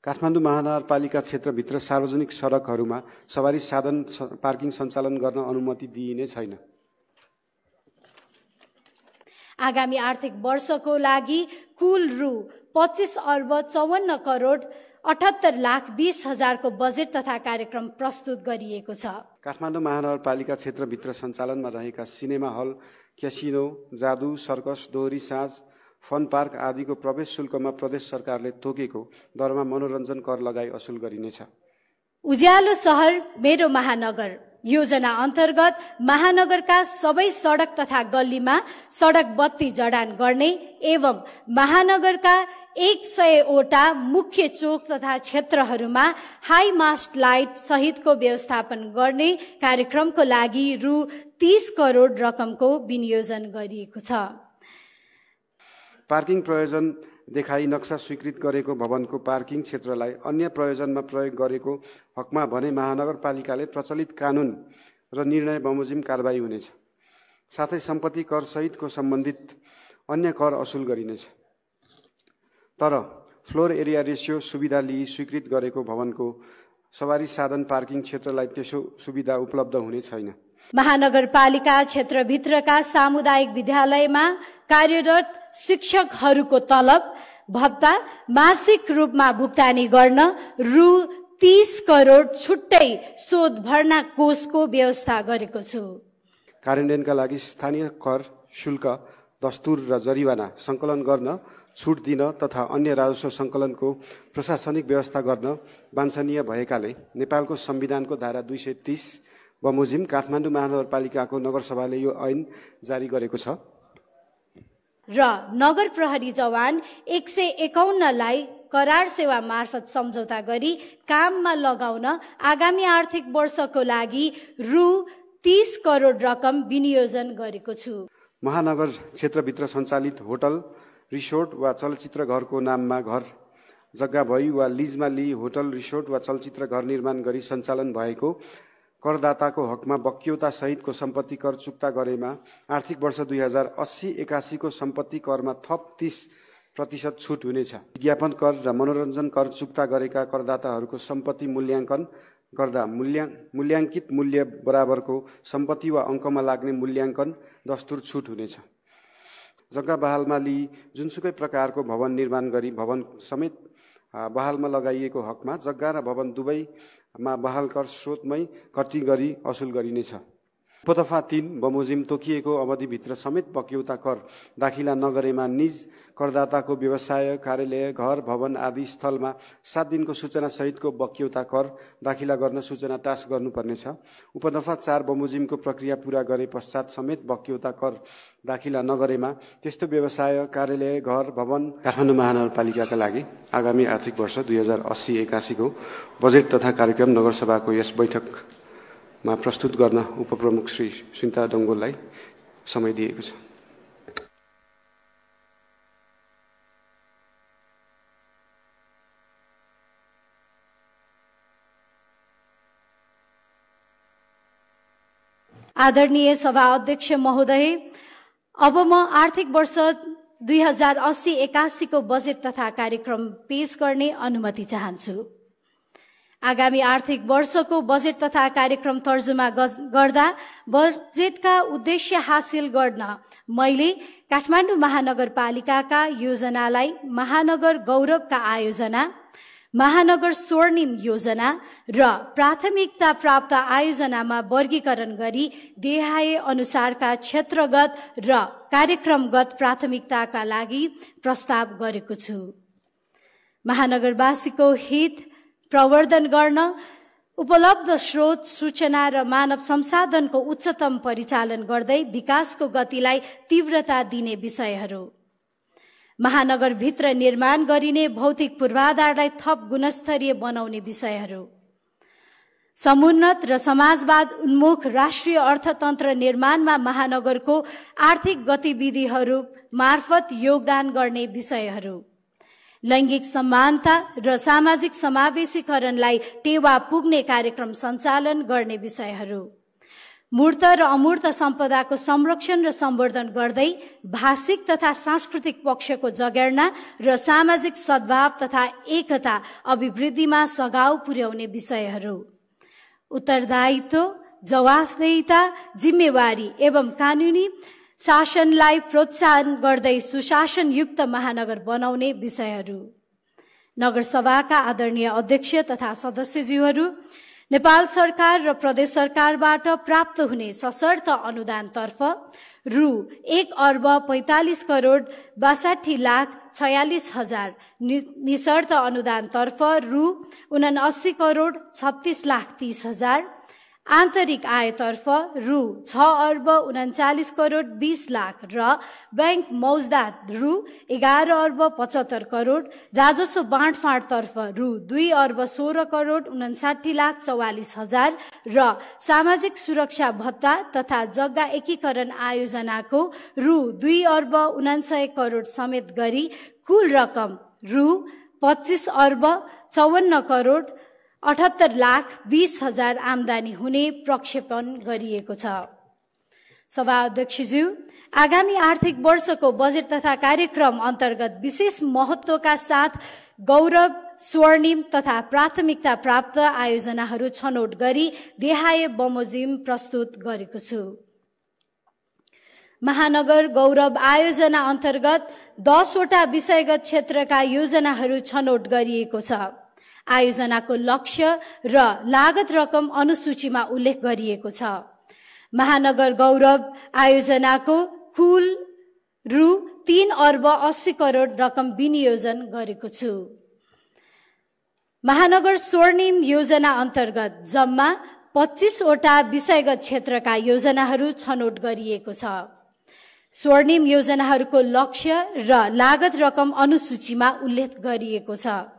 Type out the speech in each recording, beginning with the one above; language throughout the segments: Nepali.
काठमाडौँ महानगरपालिका क्षेत्रभित्र सार्वजनिक सडकहरूमा सवारी साधन पार्किङ सञ्चालन गर्न अनुमति दिइने छैन। आगामी आर्थिक वर्षको लागि कुल रु 25,54,78,20,000 को बजेट तथा कार्यक्रम प्रस्तुत गरिएको छ। काठमाडौँ महानगरपालिका क्षेत्रभित्र सञ्चालनमा रहेका सिनेमा हल, क्यासिनो, जादु, सर्कस, दोहोरी साँझ, फन पार्क आदिको प्रवेश शुल्कमा प्रदेश सरकारले तोकेको दरमा मनोरञ्जन कर लगाई असुल गरिनेछ। उज्यालो सहर मेरो महानगर योजना अन्तर्गत महानगरका सबै सडक तथा गल्लीमा सडक बत्ती जडान गर्ने एवं महानगरका 100 वटा मुख्य चोक तथा क्षेत्रहरूमा हाई मास्ट लाइट सहितको व्यवस्थापन गर्ने कार्यक्रमको लागि रु 30 करोड रकमको विनियोजन गरिएको छ। पार्किङ प्रयोजन देखाई नक्सा स्वीकृत गरेको भवनको पार्किङ क्षेत्रलाई अन्य प्रयोजनमा प्रयोग गरेको हकमा भने महानगरपालिकाले प्रचलित कानुन र निर्णय बमोजिम कारबाही हुनेछ। साथै सम्पत्ति कर सहितको सम्बन्धित अन्य कर असुल गरिनेछ। तर फ्लोर एरिया रेसियो सुविधा लिई स्वीकृत गरेको भवनको सवारी साधन पार्किङ क्षेत्रलाई त्यसो सुविधा उपलब्ध हुने छैन। महानगरपालिका क्षेत्रभित्रका सामुदायिक विद्यालयमा कार्यरत शिक्षकहरूको तलब भत्ता मासिक रूपमा भुक्तानी गर्न रु 30 करोड छुट्टै शोध भर्ना कोषको व्यवस्था गरेको छु। कार्यान्वयनका लागि स्थानीय कर, शुल्क, दस्तुर र जरिवाना सङ्कलन गर्न, छुट दिन तथा अन्य राजस्व सङ्कलनको प्रशासनिक व्यवस्था गर्न वाञ्छनीय भएकाले नेपालको संविधानको धारा 230 बमोजिम काठमाडौँ महानगरपालिकाको नगरसभाले यो ऐन जारी गरेको छ र नगर प्रहरी जवान 151 लाई करार सेवा मार्फत सम्झौता गरी काममा लगाउन आगामी आर्थिक वर्षको लागि रु 30 करोड रकम विनियोजन गरेको छु। महानगर क्षेत्रभित्र सञ्चालित होटल, रिसोर्ट वा चलचित्र घरको नाममा घर जग्गा भई वा लिजमा लिई होटल, रिसोर्ट वा चलचित्र घर निर्माण गरी सञ्चालन भएको करदाताको हकमा बक्यौता सहितको सम्पत्ति कर चुक्ता गरेमा आर्थिक वर्ष 2080-81 को सम्पत्ति करमा थप 30% छुट हुनेछ। विज्ञापन कर र मनोरञ्जन कर चुक्ता गरेका करदाताहरूको सम्पत्ति मूल्याङ्कन गर्दा मूल्याङ्कित मूल्य बराबरको सम्पत्ति वा अङ्कमा लाग्ने मूल्याङ्कन दस्तुर छुट हुनेछ। जग्गा बहालमा लिई जुनसुकै प्रकारको भवन निर्माण गरी भवन समेत बहालमा लगाइएको हकमा जग्गा र भवन दुवैमा बहाल कर स्रोतमै कटी गरी असुल गरिनेछ। उपदफा 3 बमोजिम तोकिएको अवधिभित्र समेत बक्यौता कर दाखिला नगरेमा निज करदाताको व्यवसाय, कार्यालय, घर, भवन आदि स्थलमा 7 दिनको सूचना सहितको बक्यौता कर दाखिला गर्न सूचना टास गर्नुपर्नेछ। उपदफा 4 बमोजिमको प्रक्रिया पूरा गरे पश्चात समेत बक्यौता कर दाखिला नगरेमा त्यस्तो व्यवसाय, कार्यालय, घर, भवन काठमाडौँ महानगरपालिकाका लागि आगामी आर्थिक वर्ष 2080-81 को बजेट तथा कार्यक्रम नगरसभाको यस बैठकमा प्रस्तुत गर्न उपप्रमुख श्री सुनिता डङ्गोललाई समय दिएको छ। आदरणीय सभा अध्यक्ष महोदय, अब म आर्थिक वर्ष 2080-81 को बजेट तथा कार्यक्रम पेश गर्ने अनुमति चाहन्छु। आगामी आर्थिक वर्षको बजेट तथा कार्यक्रम तर्जुमा गर्दा बजेटका उद्देश्य हासिल गर्न मैले काठमाडौँ महानगरपालिकाका योजनालाई महानगर गौरवका आयोजना, महानगर स्वर्णिम योजना र प्राथमिकता प्राप्त आयोजनामा वर्गीकरण गरी देहाए अनुसारका क्षेत्रगत र कार्यक्रमगत प्राथमिकताका लागि प्रस्ताव गरेको छु। महानगरवासीको हित प्रवर्धन गर्न उपलब्ध स्रोत, सूचना र मानव संसाधनको उच्चतम परिचालन गर्दै विकासको गतिलाई तीव्रता दिने विषयहरू, महानगरभित्र निर्माण गरिने भौतिक पूर्वाधारलाई थप गुणस्तरीय बनाउने विषयहरू, समुन्नत र समाजवाद उन्मुख राष्ट्रिय अर्थतन्त्र निर्माणमा महानगरको आर्थिक गतिविधिहरू मार्फत योगदान गर्ने विषयहरू, लैङ्गिक समानता र सामाजिक समावेशीकरणलाई टेवा पुग्ने कार्यक्रम सञ्चालन गर्ने विषयहरू, मूर्त र अमूर्त सम्पदाको संरक्षण र सम्वर्धन गर्दै भाषिक तथा सांस्कृतिक पक्षको जगेर्ना र सामाजिक सद्भाव तथा एकता अभिवृद्धिमा सघाउ पुर्याउने विषयहरू, उत्तरदायित्व, जवाफदेहिता, जिम्मेवारी एवं कानूनी शासनलाई प्रोत्साहन गर्दै सुशासनयुक्त महानगर बनाउने विषयहरू। नगरसभाका आदरणीय अध्यक्ष तथा सदस्यज्यूहरू, नेपाल सरकार र प्रदेश सरकारबाट प्राप्त हुने सशर्त अनुदानतर्फ रु 1,62,62,46,46,000, निशर्त अनुदानतर्फ रु 79,36,30,000, आन्तरिक आयतर्फ रु 6,39,20,00,000 र बैंक मौजदात रु 11,75,00,000, राजस्व बाँडफाँडतर्फ रु 2,16,59,44,000 र सामाजिक सुरक्षा भत्ता तथा जग्गा एकीकरण आयोजनाको रु 2,59,00,000 समेत गरी कुल रकम रु 25,54,78,20,000 आम्दानी हुने प्रक्षेपण गरिएको छ। सभा अध्यक्षज्यू, आगामी आर्थिक वर्षको बजेट तथा कार्यक्रम अन्तर्गत विशेष महत्त्वका साथ गौरव, स्वर्णिम तथा प्राथमिकता प्राप्त आयोजनाहरू छनौट गरी देहाय बमोजिम प्रस्तुत गरेको छु। महानगर गौरव आयोजना अन्तर्गत 10 वटा विषयगत क्षेत्रका योजनाहरू छनौट गरिएको छ। आयोजनाको लक्ष्य र लागत रकम अनुसूचीमा उल्लेख गरिएको छ। महानगर गौरव आयोजनाको कुल रु 3,80,00,000 रकम विनियोजन गरेको छु। महानगर स्वर्णिम योजना अन्तर्गत जम्मा 25 वटा विषयगत क्षेत्रका योजनाहरू छनौट गरिएको छ। स्वर्णिम योजनाहरूको लक्ष्य र लागत रकम अनुसूचीमा उल्लेख गरिएको छ।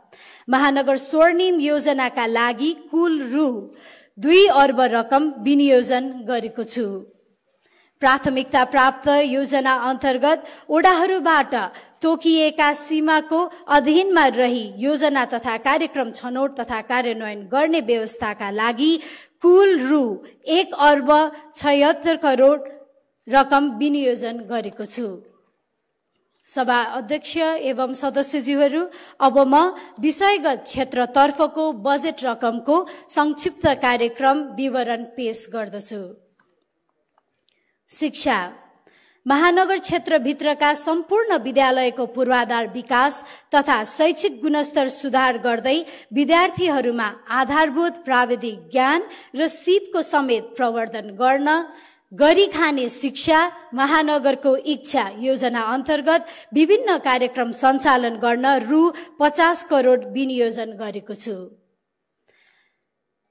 महानगर स्वर्णिम योजनाका लागि कुल रु 2 अर्ब रकम विनियोजन गरेको छु। प्राथमिकता प्राप्त योजना अन्तर्गत ओडाहरूबाट तोकिएका सीमाको अधीनमा रही योजना तथा कार्यक्रम छनौट तथा कार्यान्वयन गर्ने व्यवस्थाका लागि कुल रु 1,76,00,000 रकम विनियोजन गरेको छु। सभा अध्यक्ष एवं सदस्यज्यूहरू, अब म विषयगत क्षेत्रतर्फको बजेट रकमको संक्षिप्त कार्यक्रम विवरण पेश गर्दछु। शिक्षा, महानगर क्षेत्रभित्रका सम्पूर्ण विद्यालयको पूर्वाधार विकास तथा शैक्षिक गुणस्तर सुधार गर्दै विद्यार्थीहरूमा आधारभूत प्राविधिक ज्ञान र सिपको समेत प्रवर्धन गर्न गरी खाने शिक्षा महानगरको इच्छा योजना अन्तर्गत विभिन्न कार्यक्रम सञ्चालन गर्न रु 50 करोड विनियोजन गरेको छु।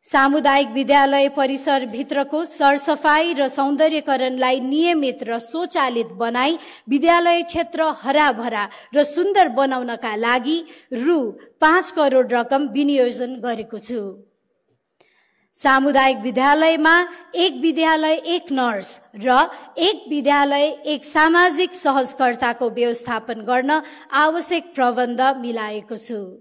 सामुदायिक विद्यालय परिसर भित्रको सरसफाई र सौन्दर्यकरणलाई नियमित र स्वचालित बनाई विद्यालय क्षेत्र हराभरा र सुन्दर बनाउनका लागि रु 5 करोड रकम विनियोजन गरेको छु। सामुदायिक विद्यालयमा एक विद्यालय एक नर्स र एक विद्यालय एक सामाजिक सहजकर्ताको व्यवस्थापन गर्न आवश्यक प्रबन्ध मिलाएको छु।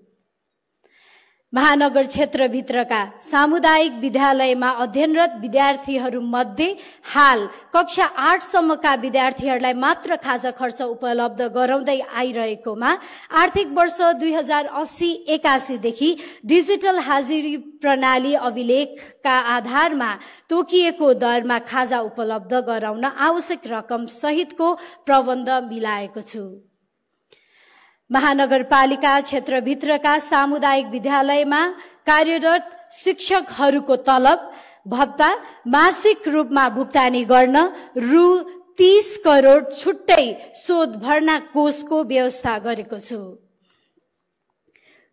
महानगर क्षेत्रभित्रका सामुदायिक विद्यालयमा अध्ययनरत विद्यार्थीहरू मध्ये हाल कक्षा 8 सम्मका विद्यार्थीहरूलाई मात्र खाजा खर्च उपलब्ध गराउँदै आइरहेकोमा आर्थिक वर्ष 2080-81 देखि डिजिटल हाजिरी प्रणाली अभिलेखका आधारमा तोकिएको दरमा खाजा उपलब्ध गराउन आवश्यक रकम सहितको प्रबन्ध मिलाएको छु। महानगरपालिका क्षेत्रभित्रका सामुदायिक विद्यालयमा कार्यरत शिक्षकहरूको तलब भत्ता मासिक रूपमा भुक्तानी गर्न रु 30 करोड छुट्टै शोध भर्ना कोषको व्यवस्था गरेको छु।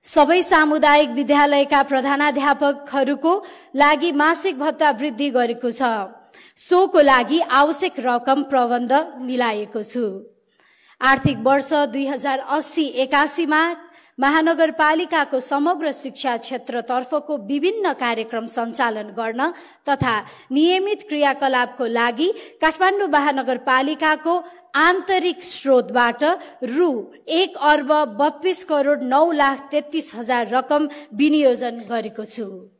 सबै सामुदायिक विद्यालयका प्रधानाध्यापकहरूको लागि मासिक भत्ता वृद्धि गरेको छ। सोको लागि आवश्यक रकम प्रबन्ध मिलाएको छु। आर्थिक वर्ष 2080-81 मा महानगरपालिकाको समग्र शिक्षा क्षेत्रतर्फको विभिन्न कार्यक्रम सञ्चालन गर्न तथा नियमित क्रियाकलापको लागि काठमाडौँ महानगरपालिकाको आन्तरिक स्रोतबाट रु 1,32,09,33,000 रकम विनियोजन गरेको छु।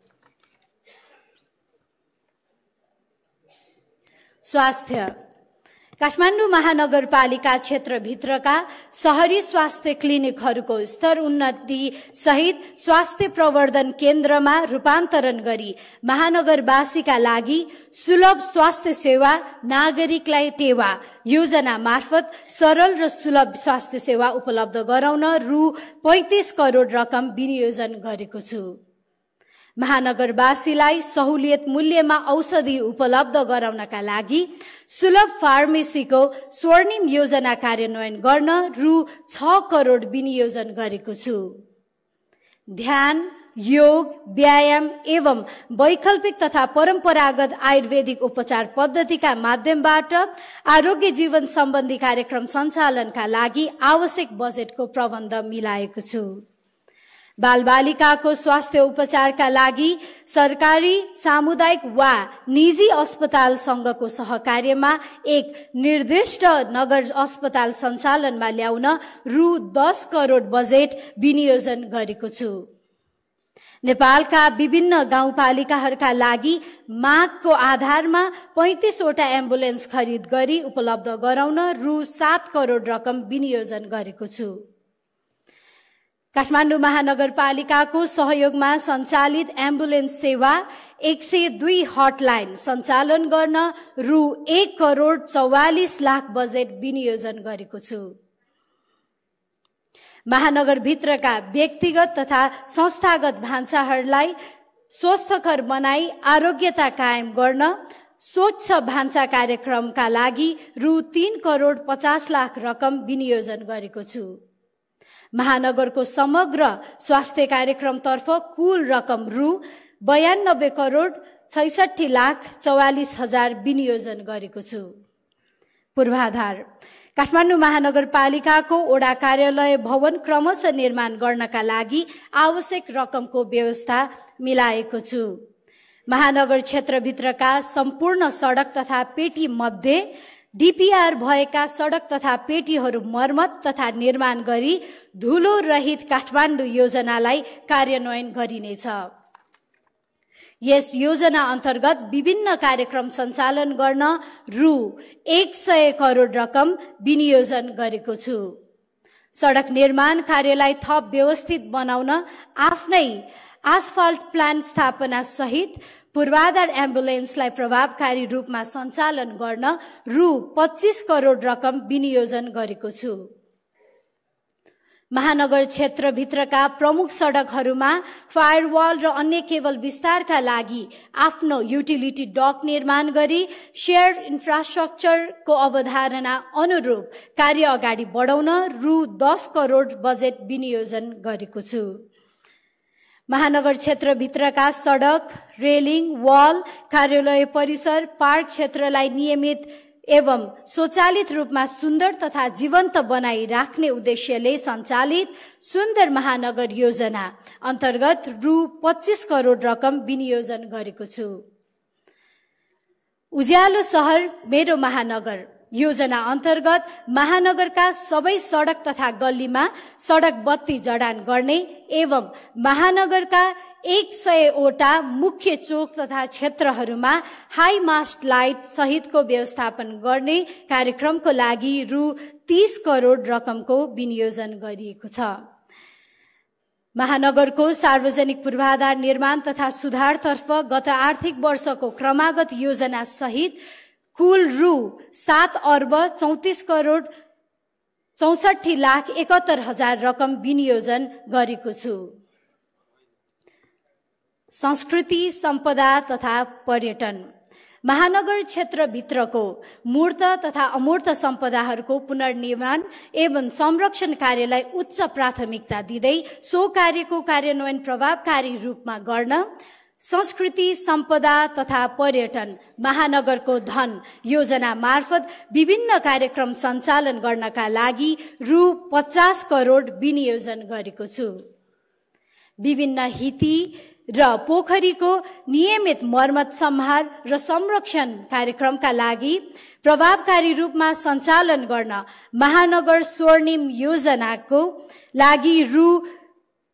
स्वास्थ्य काठमाडौँ महानगरपालिका क्षेत्रभित्रका शहरी स्वास्थ्य क्लिनिकहरूको स्तर उन्नति सहित स्वास्थ्य प्रवर्धन केन्द्रमा रूपान्तरण गरी महानगरवासीका लागि सुलभ स्वास्थ्य सेवा नागरिकलाई टेवा योजना मार्फत सरल र सुलभ स्वास्थ्य सेवा उपलब्ध गराउन रु 35 करोड रकम विनियोजन गरेको छु। महानगरवासीलाई सहुलियत मूल्यमा औषधि उपलब्ध गराउनका लागि सुलभ फार्मेसीको स्वर्णिम योजना कार्यान्वयन गर्न रु 6 करोड विनियोजन गरेको छु। ध्यान, योग, व्यायाम एवं वैकल्पिक तथा परम्परागत आयुर्वेदिक उपचार पद्धतिका माध्यमबाट आरोग्य जीवन सम्बन्धी कार्यक्रम सञ्चालनका लागि आवश्यक बजेटको प्रबन्ध मिलाएको छु। बालबालिकाको स्वास्थ्य उपचारका लागि सरकारी, सामुदायिक वा निजी अस्पतालसँगको सहकार्यमा एक निर्दिष्ट नगर अस्पताल सञ्चालनमा ल्याउन रु 10 करोड बजेट विनियोजन गरेको छु। नेपालका विभिन्न गाउँपालिकाहरूका लागि मागको आधारमा 35 वटा एम्बुलेन्स खरिद गरी उपलब्ध गराउन रु 7 करोड रकम विनियोजन गरेको छु। काठमाडौँ महानगरपालिकाको सहयोगमा सञ्चालित एम्बुलेन्स सेवा 102 हटलाइन सञ्चालन गर्न रु 1 करोड 44 लाख बजेट विनियोजन गरेको छु। महानगरभित्रका व्यक्तिगत तथा संस्थागत भान्साहरूलाई स्वस्थकर बनाई आरोग्यता कायम गर्न स्वच्छ भान्सा कार्यक्रमका लागि रु 3 करोड 50 लाख रकम विनियोजन गरेको छु। महानगरको समग्र स्वास्थ्य कार्यक्रमतर्फ कुल रकम रु 92 करोड 66 लाख 44 हजार विनियोजन गरेको छु। पूर्वाधार काठमाडौँ महानगरपालिकाको वडा कार्यालय भवन क्रमशः निर्माण गर्नका लागि आवश्यक रकमको व्यवस्था मिलाएको छु। महानगर क्षेत्रभित्रका सम्पूर्ण सडक तथा पेटी मध्ये डीपीआर भएका सडक तथा पेटीहरू मर्मत तथा निर्माण गरी धुलो रहित काठमाडौँ योजनालाई कार्यान्वयन गरिनेछ। यस योजना अन्तर्गत विभिन्न कार्यक्रम सञ्चालन गर्न रु 100 करोड रकम विनियोजन गरेको छु। सडक निर्माण कार्यलाई थप व्यवस्थित बनाउन आफ्नै आसफल्ट प्लान्ट स्थापना सहित पूर्वाधार एम्बुलेन्सलाई प्रभावकारी रूपमा सञ्चालन गर्न रु 25 करोड रकम विनियोजन गरेको छु। महानगर क्षेत्रभित्रका प्रमुख सडकहरूमा फायरवाल र अन्य केबल विस्तारका लागि आफ्नो युटिलिटी डक निर्माण गरी शेयर इन्फ्रास्ट्रक्चरको अवधारणा अनुरूप कार्य अगाडि बढाउन रु 10 करोड बजेट विनियोजन गरेको छु। महानगर क्षेत्रभित्रका सडक, रेलिङ, वाल, कार्यालय परिसर, पार्क क्षेत्रलाई नियमित एवं स्वचालित रूपमा सुन्दर तथा जीवन्त बनाई राख्ने उद्देश्यले सञ्चालित सुन्दर महानगर योजना अन्तर्गत रु 25 करोड रकम विनियोजन गरेको छु। उज्यालो सहर मेरो महानगर योजना अन्तर्गत महानगरका सबै सडक तथा गल्लीमा सडक बत्ती जडान गर्ने एवं महानगरका 100 वटा मुख्य चोक तथा क्षेत्रहरूमा हाई मास्ट लाइट सहितको व्यवस्थापन गर्ने कार्यक्रमको लागि रु 30 करोड रकमको विनियोजन गरिएको छ। महानगरको सार्वजनिक पूर्वाधार निर्माण तथा सुधारतर्फ गत आर्थिक वर्षको क्रमागत योजना सहित कुल रु 7 अर्ब 34 करोड 64 लाख 71 हजार रकम विनियोजन गरेको छु। संस्कृति, सम्पदा तथा पर्यटन महानगर क्षेत्रभित्रको मूर्त तथा अमूर्त सम्पदाहरूको पुनर्निर्माण एवं संरक्षण कार्यलाई उच्च प्राथमिकता दिँदै सो कार्यको कार्यान्वयन प्रभावकारी रूपमा गर्न संस्कृति, सम्पदा तथा पर्यटन महानगरको धन योजना मार्फत विभिन्न कार्यक्रम सञ्चालन गर्नका लागि रु 50 करोड विनियोजन गरेको छु। विभिन्न हिती र पोखरीको नियमित मर्मत, सम्हार र संरक्षण कार्यक्रमका लागि प्रभावकारी रूपमा सञ्चालन गर्न महानगर स्वर्णिम योजनाको लागि रु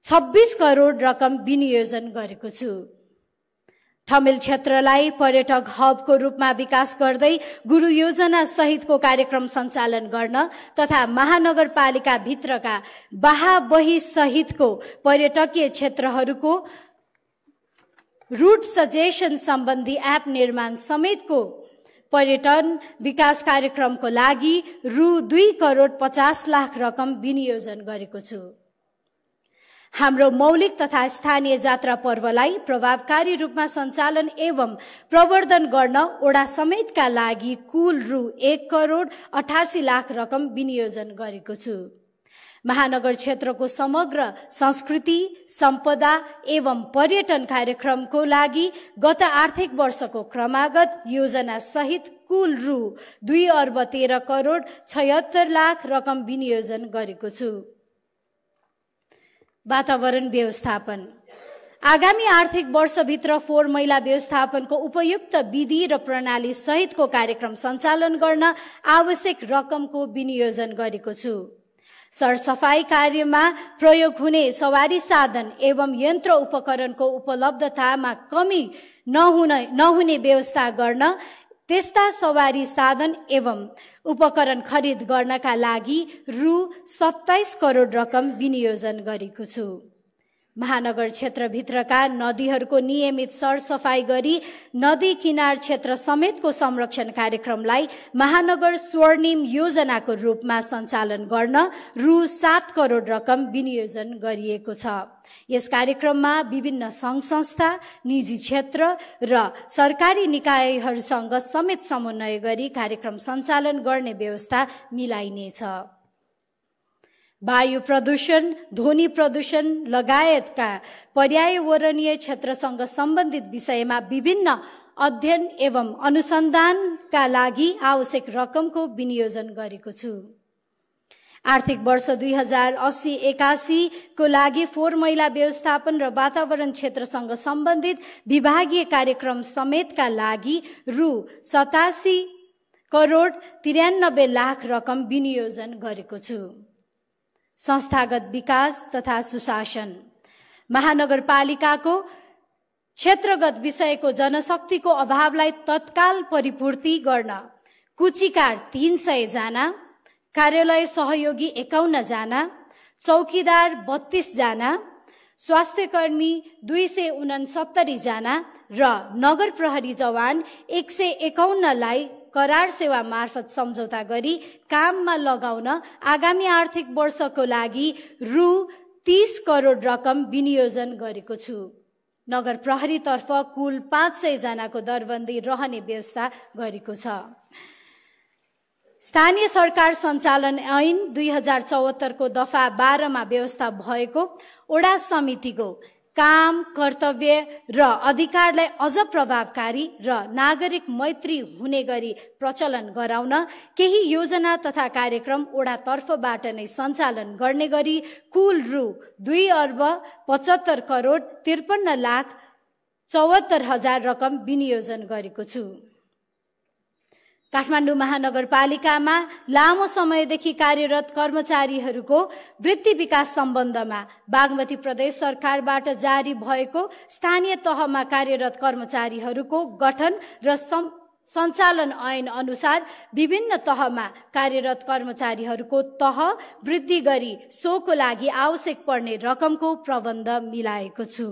26 करोड रकम विनियोजन गरेको छु। ठमेल क्षेत्रलाई पर्यटक हबको रूपमा विकास गर्दै गुरु योजना सहितको कार्यक्रम सञ्चालन गर्न तथा महानगरपालिका भित्रका बाहाबही सहितको पर्यटकीय क्षेत्रहरूको रूट सजेसन सम्बन्धी एप निर्माण समेतको पर्यटन विकास कार्यक्रमको लागि रु 2,50,00,000 रकम विनियोजन गरेको छु। हाम्रो मौलिक तथा स्थानीय जात्रा पर्वलाई प्रभावकारी रूपमा सञ्चालन एवं प्रवर्धन गर्न ओडा समेतका लागि कुल रु 1,88,00,000 रकम विनियोजन गरेको छु। महानगर क्षेत्रको समग्र संस्कृति, सम्पदा एवं पर्यटन कार्यक्रमको लागि गत आर्थिक वर्षको क्रमागत योजना सहित कुल रु 2,13,76,00,000 रकम विनियोजन गरेको छु। वातावरण व्यवस्थापन। आगामी आर्थिक वर्षभित्र फोहोर मैला व्यवस्थापनको उपयुक्त विधि र प्रणाली सहितको कार्यक्रम सञ्चालन गर्न आवश्यक रकमको विनियोजन गरेको छु। सरसफाई कार्यमा प्रयोग हुने सवारी साधन एवं यन्त्र उपकरणको उपलब्धतामा कमी नहुने व्यवस्था गर्न त्यस्ता सवारी साधन एवं उपकरण खरिद गर्नका लागि रु 27 करोड रकम विनियोजन गरेको छु। महानगर क्षेत्रभित्रका नदीहरूको नियमित सरसफाई गरी नदी किनार क्षेत्र समेतको संरक्षण कार्यक्रमलाई महानगर स्वर्णिम योजनाको रूपमा सञ्चालन गर्न रु 7 करोड रकम विनियोजन गरिएको छ। यस कार्यक्रममा विभिन्न सङ्घ संस्था, निजी क्षेत्र र सरकारी निकायहरूसँग समेत समन्वय गरी कार्यक्रम सञ्चालन गर्ने व्यवस्था मिलाइनेछ। वायु प्रदूषण, ध्वनि प्रदूषण लगायतका पर्यावरणीय क्षेत्रसँग सम्बन्धित विषयमा विभिन्न अध्ययन एवं अनुसन्धानका लागि आवश्यक रकमको विनियोजन गरेको छु। आर्थिक वर्ष 2080-81 को लागि फोहोर मैला व्यवस्थापन र वातावरण क्षेत्रसँग सम्बन्धित विभागीय कार्यक्रम समेतका लागि रु 87 करोड 93 लाख रकम विनियोजन गरेको छु। संस्थागत विकास तथा सुशासन। महानगरपालिकाको क्षेत्रगत विषयको जनशक्तिको अभावलाई तत्काल परिपूर्ति गर्न कुचिकार 300 जना, कार्यालय सहयोगी 51 जना, चौकीदार 32 जना, स्वास्थ्यकर्मी 269 जना र नगर प्रहरी जवान 151 लाई करार सेवा मार्फत सम्झौता गरी काममा लगाउन आगामी आर्थिक वर्षको लागि रु 30 करोड रकम विनियोजन गरेको छु। नगर प्रहरीतर्फ कुल 500 जनाको दरबन्दी रहने व्यवस्था गरेको छ। स्थानीय सरकार सञ्चालन ऐन 2074 को दफा 12 मा व्यवस्था भएको ओडा समितिको काम, कर्तव्य र अधिकारलाई अझ प्रभावकारी र नागरिक मैत्री हुने गरी प्रचलन गराउन केही योजना तथा कार्यक्रम ओडा तर्फबाट नै सञ्चालन गर्ने गरी कुल रु 2,75 करोड 53 लाख 74 हजार रकम विनियोजन गरेको छु। काठमाडौँ महानगरपालिकामा लामो समयदेखि कार्यरत कर्मचारीहरूको वृत्ति विकास सम्बन्धमा बागमती प्रदेश सरकारबाट जारी भएको स्थानीय तहमा कार्यरत कर्मचारीहरूको गठन र सञ्चालन ऐन अनुसार विभिन्न तहमा कार्यरत कर्मचारीहरूको तह वृद्धि गरी सोको लागि आवश्यक पर्ने रकमको प्रबन्ध मिलाएको छु।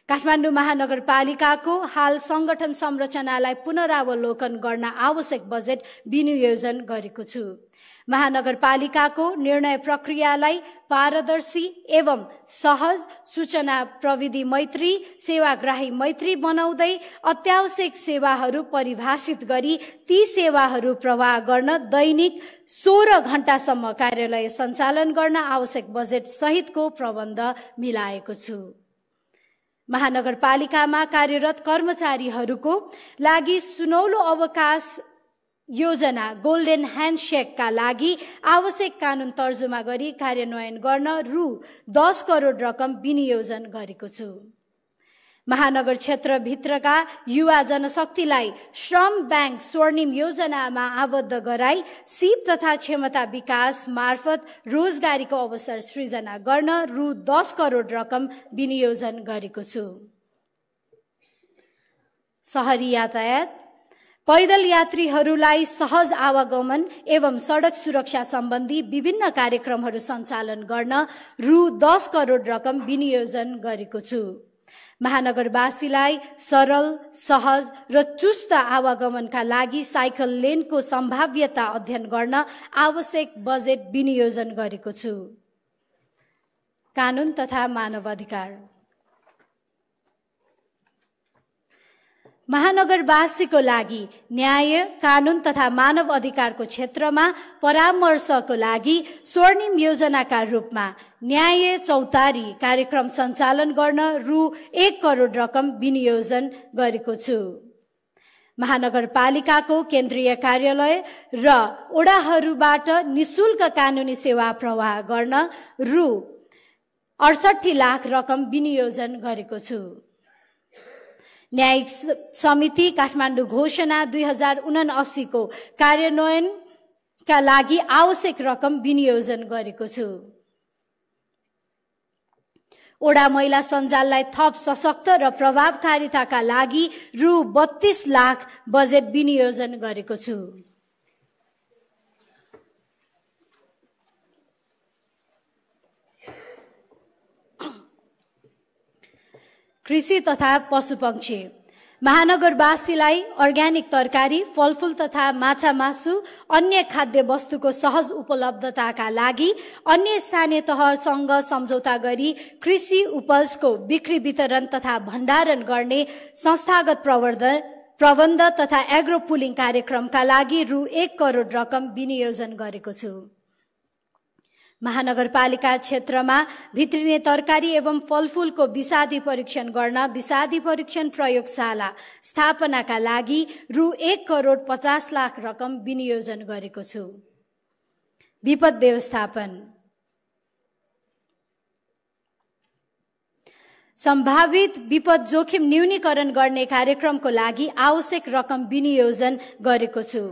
काठमाडौँ महानगरपालिकाको हाल संगठन संरचनालाई पुनरावलोकन गर्न आवश्यक बजेट विनियोजन गरेको छु। महानगरपालिकाको निर्णय प्रक्रियालाई पारदर्शी एवं सहज, सूचना प्रविधि मैत्री, सेवाग्राही मैत्री बनाउँदै अत्यावश्यक सेवाहरू परिभाषित गरी ती सेवाहरू प्रवाह गर्न दैनिक 16 घण्टासम्म कार्यालय सञ्चालन गर्न आवश्यक बजेट सहितको प्रबन्ध मिलाएको छु। महानगरपालिकामा कार्यरत कर्मचारीहरूको लागि सुनौलो अवकाश योजना गोल्डन ह्यान्डसेकका लागि आवश्यक कानून तर्जुमा गरी कार्यान्वयन गर्न रु 10 करोड रकम विनियोजन गरेको छु। महानगर क्षेत्रभित्रका युवा जनशक्तिलाई श्रम ब्याङ्क स्वर्णिम योजनामा आबद्ध गराई सिप तथा क्षमता विकास मार्फत रोजगारीको अवसर सृजना गर्न रु 10 करोड रकम विनियोजन गरेको छु। शहरी यातायात, पैदल यात्रीहरूलाई सहज आवागमन एवं सडक सुरक्षा सम्बन्धी विभिन्न कार्यक्रमहरू सञ्चालन गर्न रु 10 करोड रकम विनियोजन गरेको छु। महानगरवासीलाई सरल, सहज र चुस्त आवागमनका लागि साइकल लेनको सम्भाव्यता अध्ययन गर्न आवश्यक बजेट विनियोजन गरेको छु। कानून तथा मानव अधिकार, महानगरवासीको लागि न्याय, कानून तथा मानव अधिकारको क्षेत्रमा परामर्शको लागि स्वर्णिम योजनाका रूपमा न्याय चौतारी कार्यक्रम सञ्चालन गर्न रु 1 करोड रकम विनियोजन गरेको छु। महानगरपालिकाको केन्द्रीय कार्यालय र ओडाहरूबाट निशुल्क कानूनी सेवा प्रवाह गर्न रु 68 लाख रकम विनियोजन गरेको छु। न्यायिक समिति काठमाडौँ घोषणा 2079 को कार्यान्वयनका लागि आवश्यक रकम विनियोजन गरेको छु। ओडा महिला सञ्जाललाई थप सशक्त र प्रभावकारिताका लागि रु 32 लाख बजेट विनियोजन गरेको छु। कृषि तथा पशुपक्षी, महानगरवासीलाई अर्ग्यानिक तरकारी, फलफूल तथा माछा मासु, अन्य खाद्य वस्तुको सहज उपलब्धताका लागि अन्य स्थानीय तहसँग सम्झौता गरी कृषि उपजको बिक्री वितरण तथा भण्डारण गर्ने संस्थागत प्रबन्ध तथा एग्रो पुलिङ कार्यक्रमका लागि रु 1 करोड रकम विनियोजन गरेको छु। महानगरपालिका क्षेत्रमा भित्रिने तरकारी एवं फलफूलको विषादी परीक्षण गर्न विषादी परीक्षण प्रयोगशाला स्थापनाका लागि रु 1 करोड 50 लाख रकम विनियोजन गरेको छु। विपद व्यवस्थापन, सम्भावित विपद जोखिम न्यूनीकरण गर्ने कार्यक्रमको लागि आवश्यक रकम विनियोजन गरेको छु।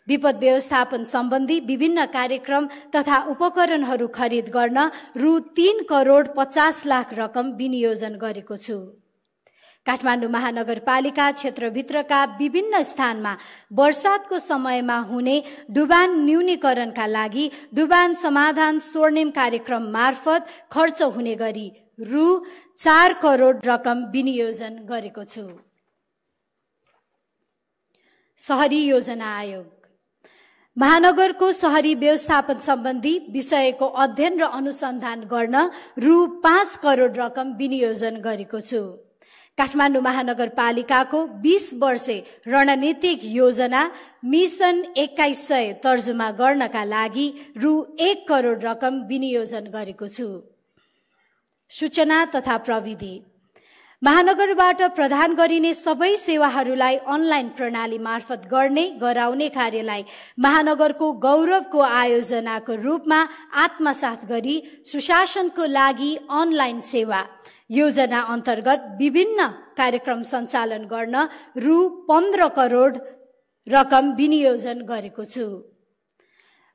विपद व्यवस्थापन सम्बन्धी विभिन्न कार्यक्रम तथा उपकरणहरू खरिद गर्न रु 3 करोड 50 लाख रकम विनियोजन गरेको छु। काठमाडौँ महानगरपालिका क्षेत्रभित्रका विभिन्न स्थानमा वर्षातको समयमा हुने डुबान न्यूनीकरणका लागि डुबान समाधान स्वर्णिम कार्यक्रम मार्फत खर्च हुने गरी रु 4 करोड रकम विनियोजन गरेको छु। शहरी योजना आयोग, महानगरको शहरी व्यवस्थापन सम्बन्धी विषयको अध्ययन र अनुसन्धान गर्न रु 5 करोड रकम विनियोजन गरेको छु। काठमाडौँ महानगरपालिकाको 20 वर्षे रणनीतिक योजना मिसन 2100 तर्जुमा गर्नका लागि रु 1 करोड रकम विनियोजन गरेको छु। सूचना तथा प्रविधि, महानगरबाट प्रदान गरिने सबै सेवाहरूलाई अनलाइन प्रणाली मार्फत गराउने कार्यलाई महानगरको गौरवको आयोजनाको रूपमा आत्मसात गरी सुशासनको लागि अनलाइन सेवा योजना अन्तर्गत विभिन्न कार्यक्रम सञ्चालन गर्न रु 15 करोड रकम विनियोजन गरेको छु।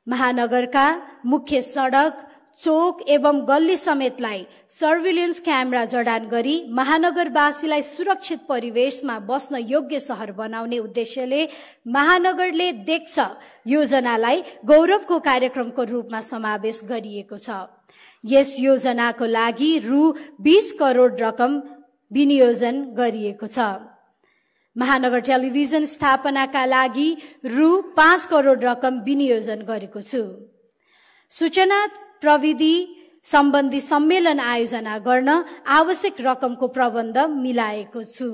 महानगरका मुख्य सडक, चोक एवं गल्ली समेतलाई सर्भिलेन्स क्यामेरा जडान गरी महानगरवासीलाई सुरक्षित परिवेशमा बस्न योग्य शहर बनाउने उद्देश्यले महानगरले देख्छ योजनालाई गौरवको कार्यक्रमको रूपमा समावेश गरिएको छ। यस योजनाको लागि रु 20 करोड रकम विनियोजन गरिएको छ। महानगर टेलिभिजन स्थापनाका लागि रु 5 करोड रकम विनियोजन गरेको छु। सूचना प्रविधि सम्बन्धी सम्मेलन आयोजना गर्न आवश्यक रकमको प्रबन्ध मिलाएको छु।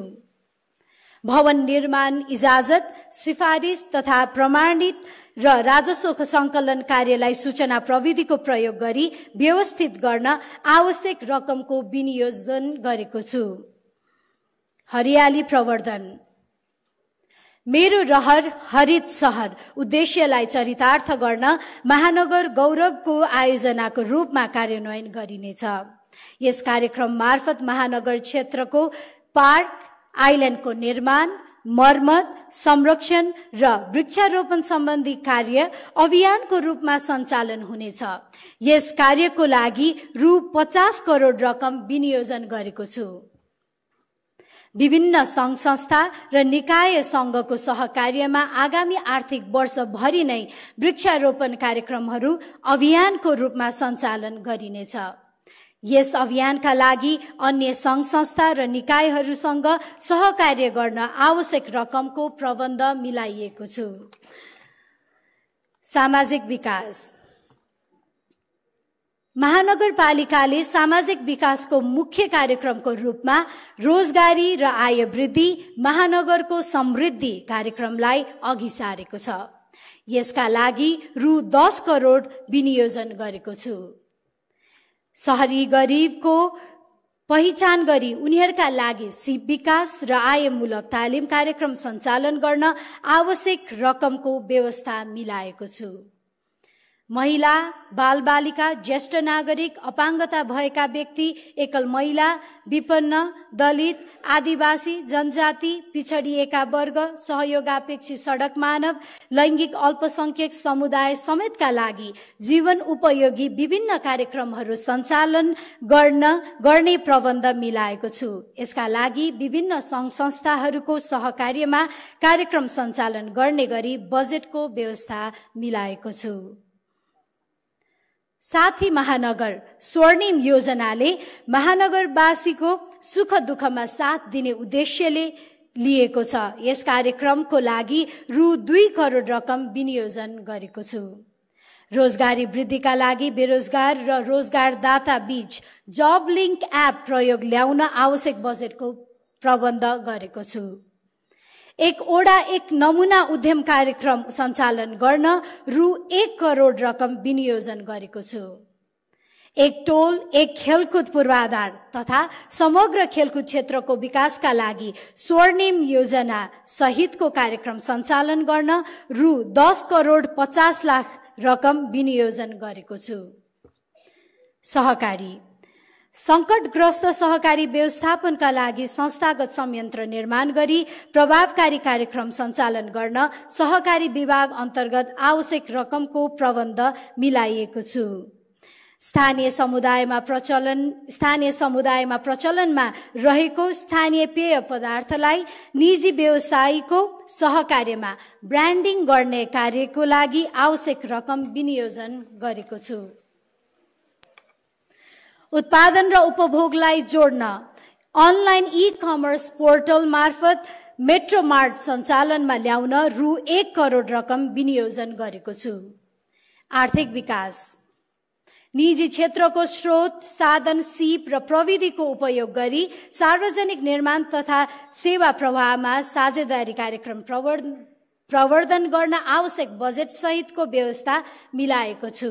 भवन निर्माण इजाजत, सिफारिस तथा प्रमाणित र राजस्व सङ्कलन कार्यलाई सूचना प्रविधिको प्रयोग गरी व्यवस्थित गर्न आवश्यक रकमको विनियोजन गरेको छु। हरियाली प्रवर्धन, मेरो रहर हरित सहर उद्देश्यलाई चरितार्थ गर्न महानगर गौरवको आयोजनाको रूपमा कार्यान्वयन गरिनेछ। यस कार्यक्रम मार्फत महानगर क्षेत्रको पार्क, आइल्यान्डको निर्माण, मर्मत, संरक्षण र वृक्षारोपण सम्बन्धी कार्य अभियानको रूपमा सञ्चालन हुनेछ। यस कार्यको लागि रु 50 करोड रकम विनियोजन गरेको छु। विभिन्न सङ्घ संस्था र निकाय सङ्घको सहकार्यमा आगामी आर्थिक वर्षभरि नै वृक्षारोपण कार्यक्रमहरू अभियानको रूपमा सञ्चालन गरिनेछ। यस अभियानका लागि अन्य सङ्घ संस्था र निकायहरूसँग सहकार्य गर्न आवश्यक रकमको प्रबन्ध मिलाइएको छु। सामाजिक विकास। महानगरपालिकाले सामाजिक विकासको मुख्य कार्यक्रमको रूपमा रोजगारी र आय वृद्धि, महानगरको समृद्धि कार्यक्रमलाई अघि सारेको छ। यसका लागि रु 10 करोड विनियोजन गरेको छु। शहरी गरिबको पहिचान गरी उनीहरूका लागि सिप विकास र आयमूलक तालिम कार्यक्रम सञ्चालन गर्न आवश्यक रकमको व्यवस्था मिलाएको छु। महिला, बालबालिका, ज्येष्ठ नागरिक, अपाङ्गता भएका व्यक्ति, एकल महिला, विपन्न, दलित, आदिवासी, जनजाति, पिछडिएका वर्ग, सहयोगापेक्षी सडक मानव, लैङ्गिक अल्पसंख्यक समुदाय समेतका लागि जीवन उपयोगी विभिन्न कार्यक्रमहरू सञ्चालन गर्ने प्रबन्ध मिलाएको छु। यसका लागि विभिन्न सङ्घ संस्थाहरूको सहकार्यमा कार्यक्रम सञ्चालन गर्ने गरी बजेटको व्यवस्था मिलाएको छु। साथी महानगर स्वर्णिम योजनाले महानगरवासीको सुख दुःखमा साथ दिने उद्देश्यले लिएको छ। यस कार्यक्रमको लागि रु 2 करोड रकम विनियोजन गरेको छु। रोजगारी वृद्धिका लागि बेरोजगार र रोजगारदाता बीच जब लिङ्क एप प्रयोग ल्याउन आवश्यक बजेटको प्रबन्ध गरेको छु। एक ओडा एक नमुना उद्यम कार्यक्रम सञ्चालन गर्न रु 1 करोड रकम विनियोजन गरेको छु। एक टोल एक खेलकुद पूर्वाधार तथा समग्र खेलकुद क्षेत्रको विकासका लागि स्वर्णिम योजना सहितको कार्यक्रम सञ्चालन गर्न रु 10 करोड 50 लाख रकम विनियोजन गरेको छु। सहकारी। संकटग्रस्त सहकारी व्यवस्थापनका लागि संस्थागत संयन्त्र निर्माण गरी प्रभावकारी कार्यक्रम सञ्चालन गर्न सहकारी विभाग अन्तर्गत आवश्यक रकमको प्रबन्ध मिलाइएको छु। स्थानीय समुदायमा प्रचलनमा रहेको स्थानीय पेय पदार्थलाई निजी व्यवसायीको सहकार्यमा ब्रान्डिङ गर्ने कार्यको लागि आवश्यक रकम विनियोजन गरेको छु। उत्पादन र उपभोगलाई जोड्न अनलाइन ई-कमर्स पोर्टल मार्फत मेट्रोमार्ट सञ्चालनमा ल्याउन रु 1 करोड रकम विनियोजन गरेको छु। आर्थिक विकास। निजी क्षेत्रको स्रोत, साधन, सिप र प्रविधिको उपयोग गरी सार्वजनिक निर्माण तथा सेवा प्रवाहमा साझेदारी कार्यक्रम प्रवर्धन गर्न आवश्यक बजेट सहितको व्यवस्था मिलाएको छु।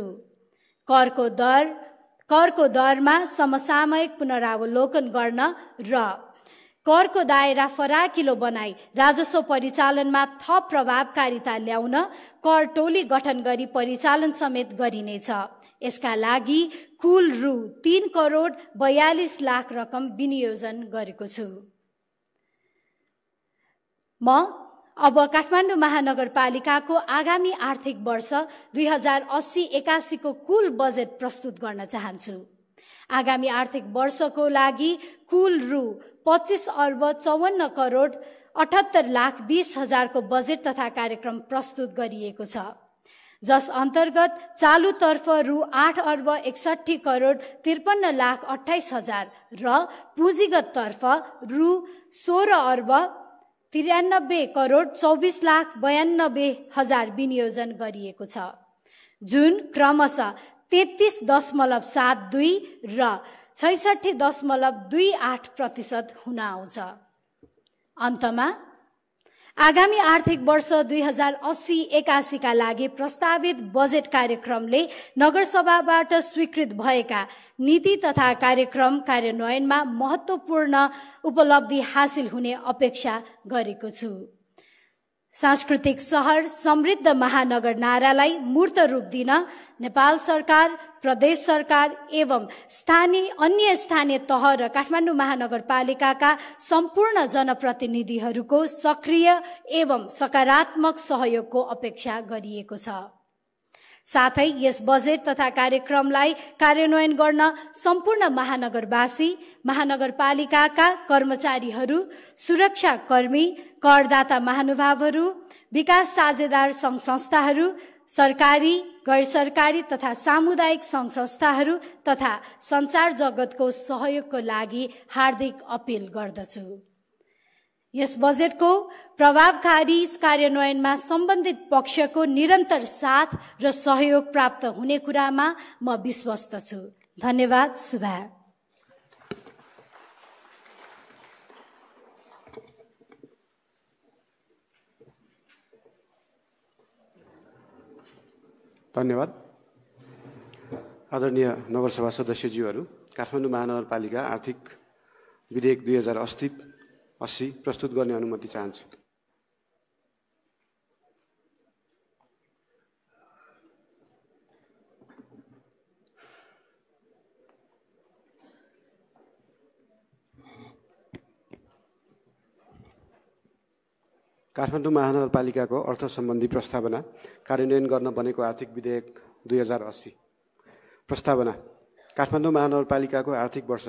करको दरमा समसामयिक पुनरावलोकन गर्न र करको दायरा फराकिलो बनाई राजस्व परिचालनमा थप प्रभावकारिता ल्याउन कर टोली गठन गरी परिचालन समेत गरिनेछ। यसका लागि कुल रु 3 करोड 42 लाख रकम विनियोजन गरेको छु। अब काठमाडौँ महानगरपालिकाको आगामी आर्थिक वर्ष 2080-81 को कुल बजेट प्रस्तुत गर्न चाहन्छु। आगामी आर्थिक वर्षको लागि कुल रु 25 अर्ब 54 करोड 78 लाख 20 हजारको बजेट तथा कार्यक्रम प्रस्तुत गरिएको छ, जस अन्तर्गत चालुतर्फ रु 8 अर्ब 61 करोड 53 लाख 28 हजार र पुँजीगत तर्फ रु 16 अर्ब 93 करोड 24 लाख 92 हजार विनियोजन गरिएको छ, जुन क्रमशः 33.72 र 66.28% हुन आउँछ। अन्तमा आगामी आर्थिक वर्ष 2080-81 का लागि प्रस्तावित बजेट कार्यक्रमले नगरसभाबाट स्वीकृत भएका नीति तथा कार्यक्रम कार्यान्वयनमा महत्त्वपूर्ण उपलब्धि हासिल हुने अपेक्षा गरेको छु। सांस्कृतिक शहर समृद्ध महानगर नारालाई मूर्त रूप दिन नेपाल सरकार, प्रदेश सरकार एवं अन्य स्थानीय तह र काठमाडौँ महानगरपालिकाका सम्पूर्ण जनप्रतिनिधिहरूको सक्रिय एवं सकारात्मक सहयोगको अपेक्षा गरिएको छ। साथै यस बजेट तथा कार्यक्रमलाई कार्यान्वयन गर्न सम्पूर्ण महानगरवासी, महानगरपालिकाका कर्मचारीहरू, सुरक्षाकर्मी, करदाता महानुभावहरू, विकास साझेदार सङ्घ संस्थाहरू, सरकारी, गैर-सरकारी तथा सामुदायिक सङ्घ संस्थाहरू तथा सञ्चार जगतको सहयोगको लागि हार्दिक अपील गर्दछु। यस बजेटको प्रभावकारी कार्यान्वयनमा सम्बन्धित पक्षको निरन्तर साथ र सहयोग प्राप्त हुने कुरामा म विश्वस्त छु। धन्यवाद। शुभा। धन्यवाद। आदरणीय नगरसभा सदस्यज्यूहरू, काठमाडौँ महानगरपालिका आर्थिक विधेयक 2080 प्रस्तुत गर्ने अनुमति चाहन्छु। काठमाडौँ महानगरपालिकाको अर्थ सम्बन्धी प्रस्तावना कार्यान्वयन गर्न बनेको आर्थिक विधेयक 2080। प्रस्तावना। काठमाडौँ महानगरपालिकाको आर्थिक वर्ष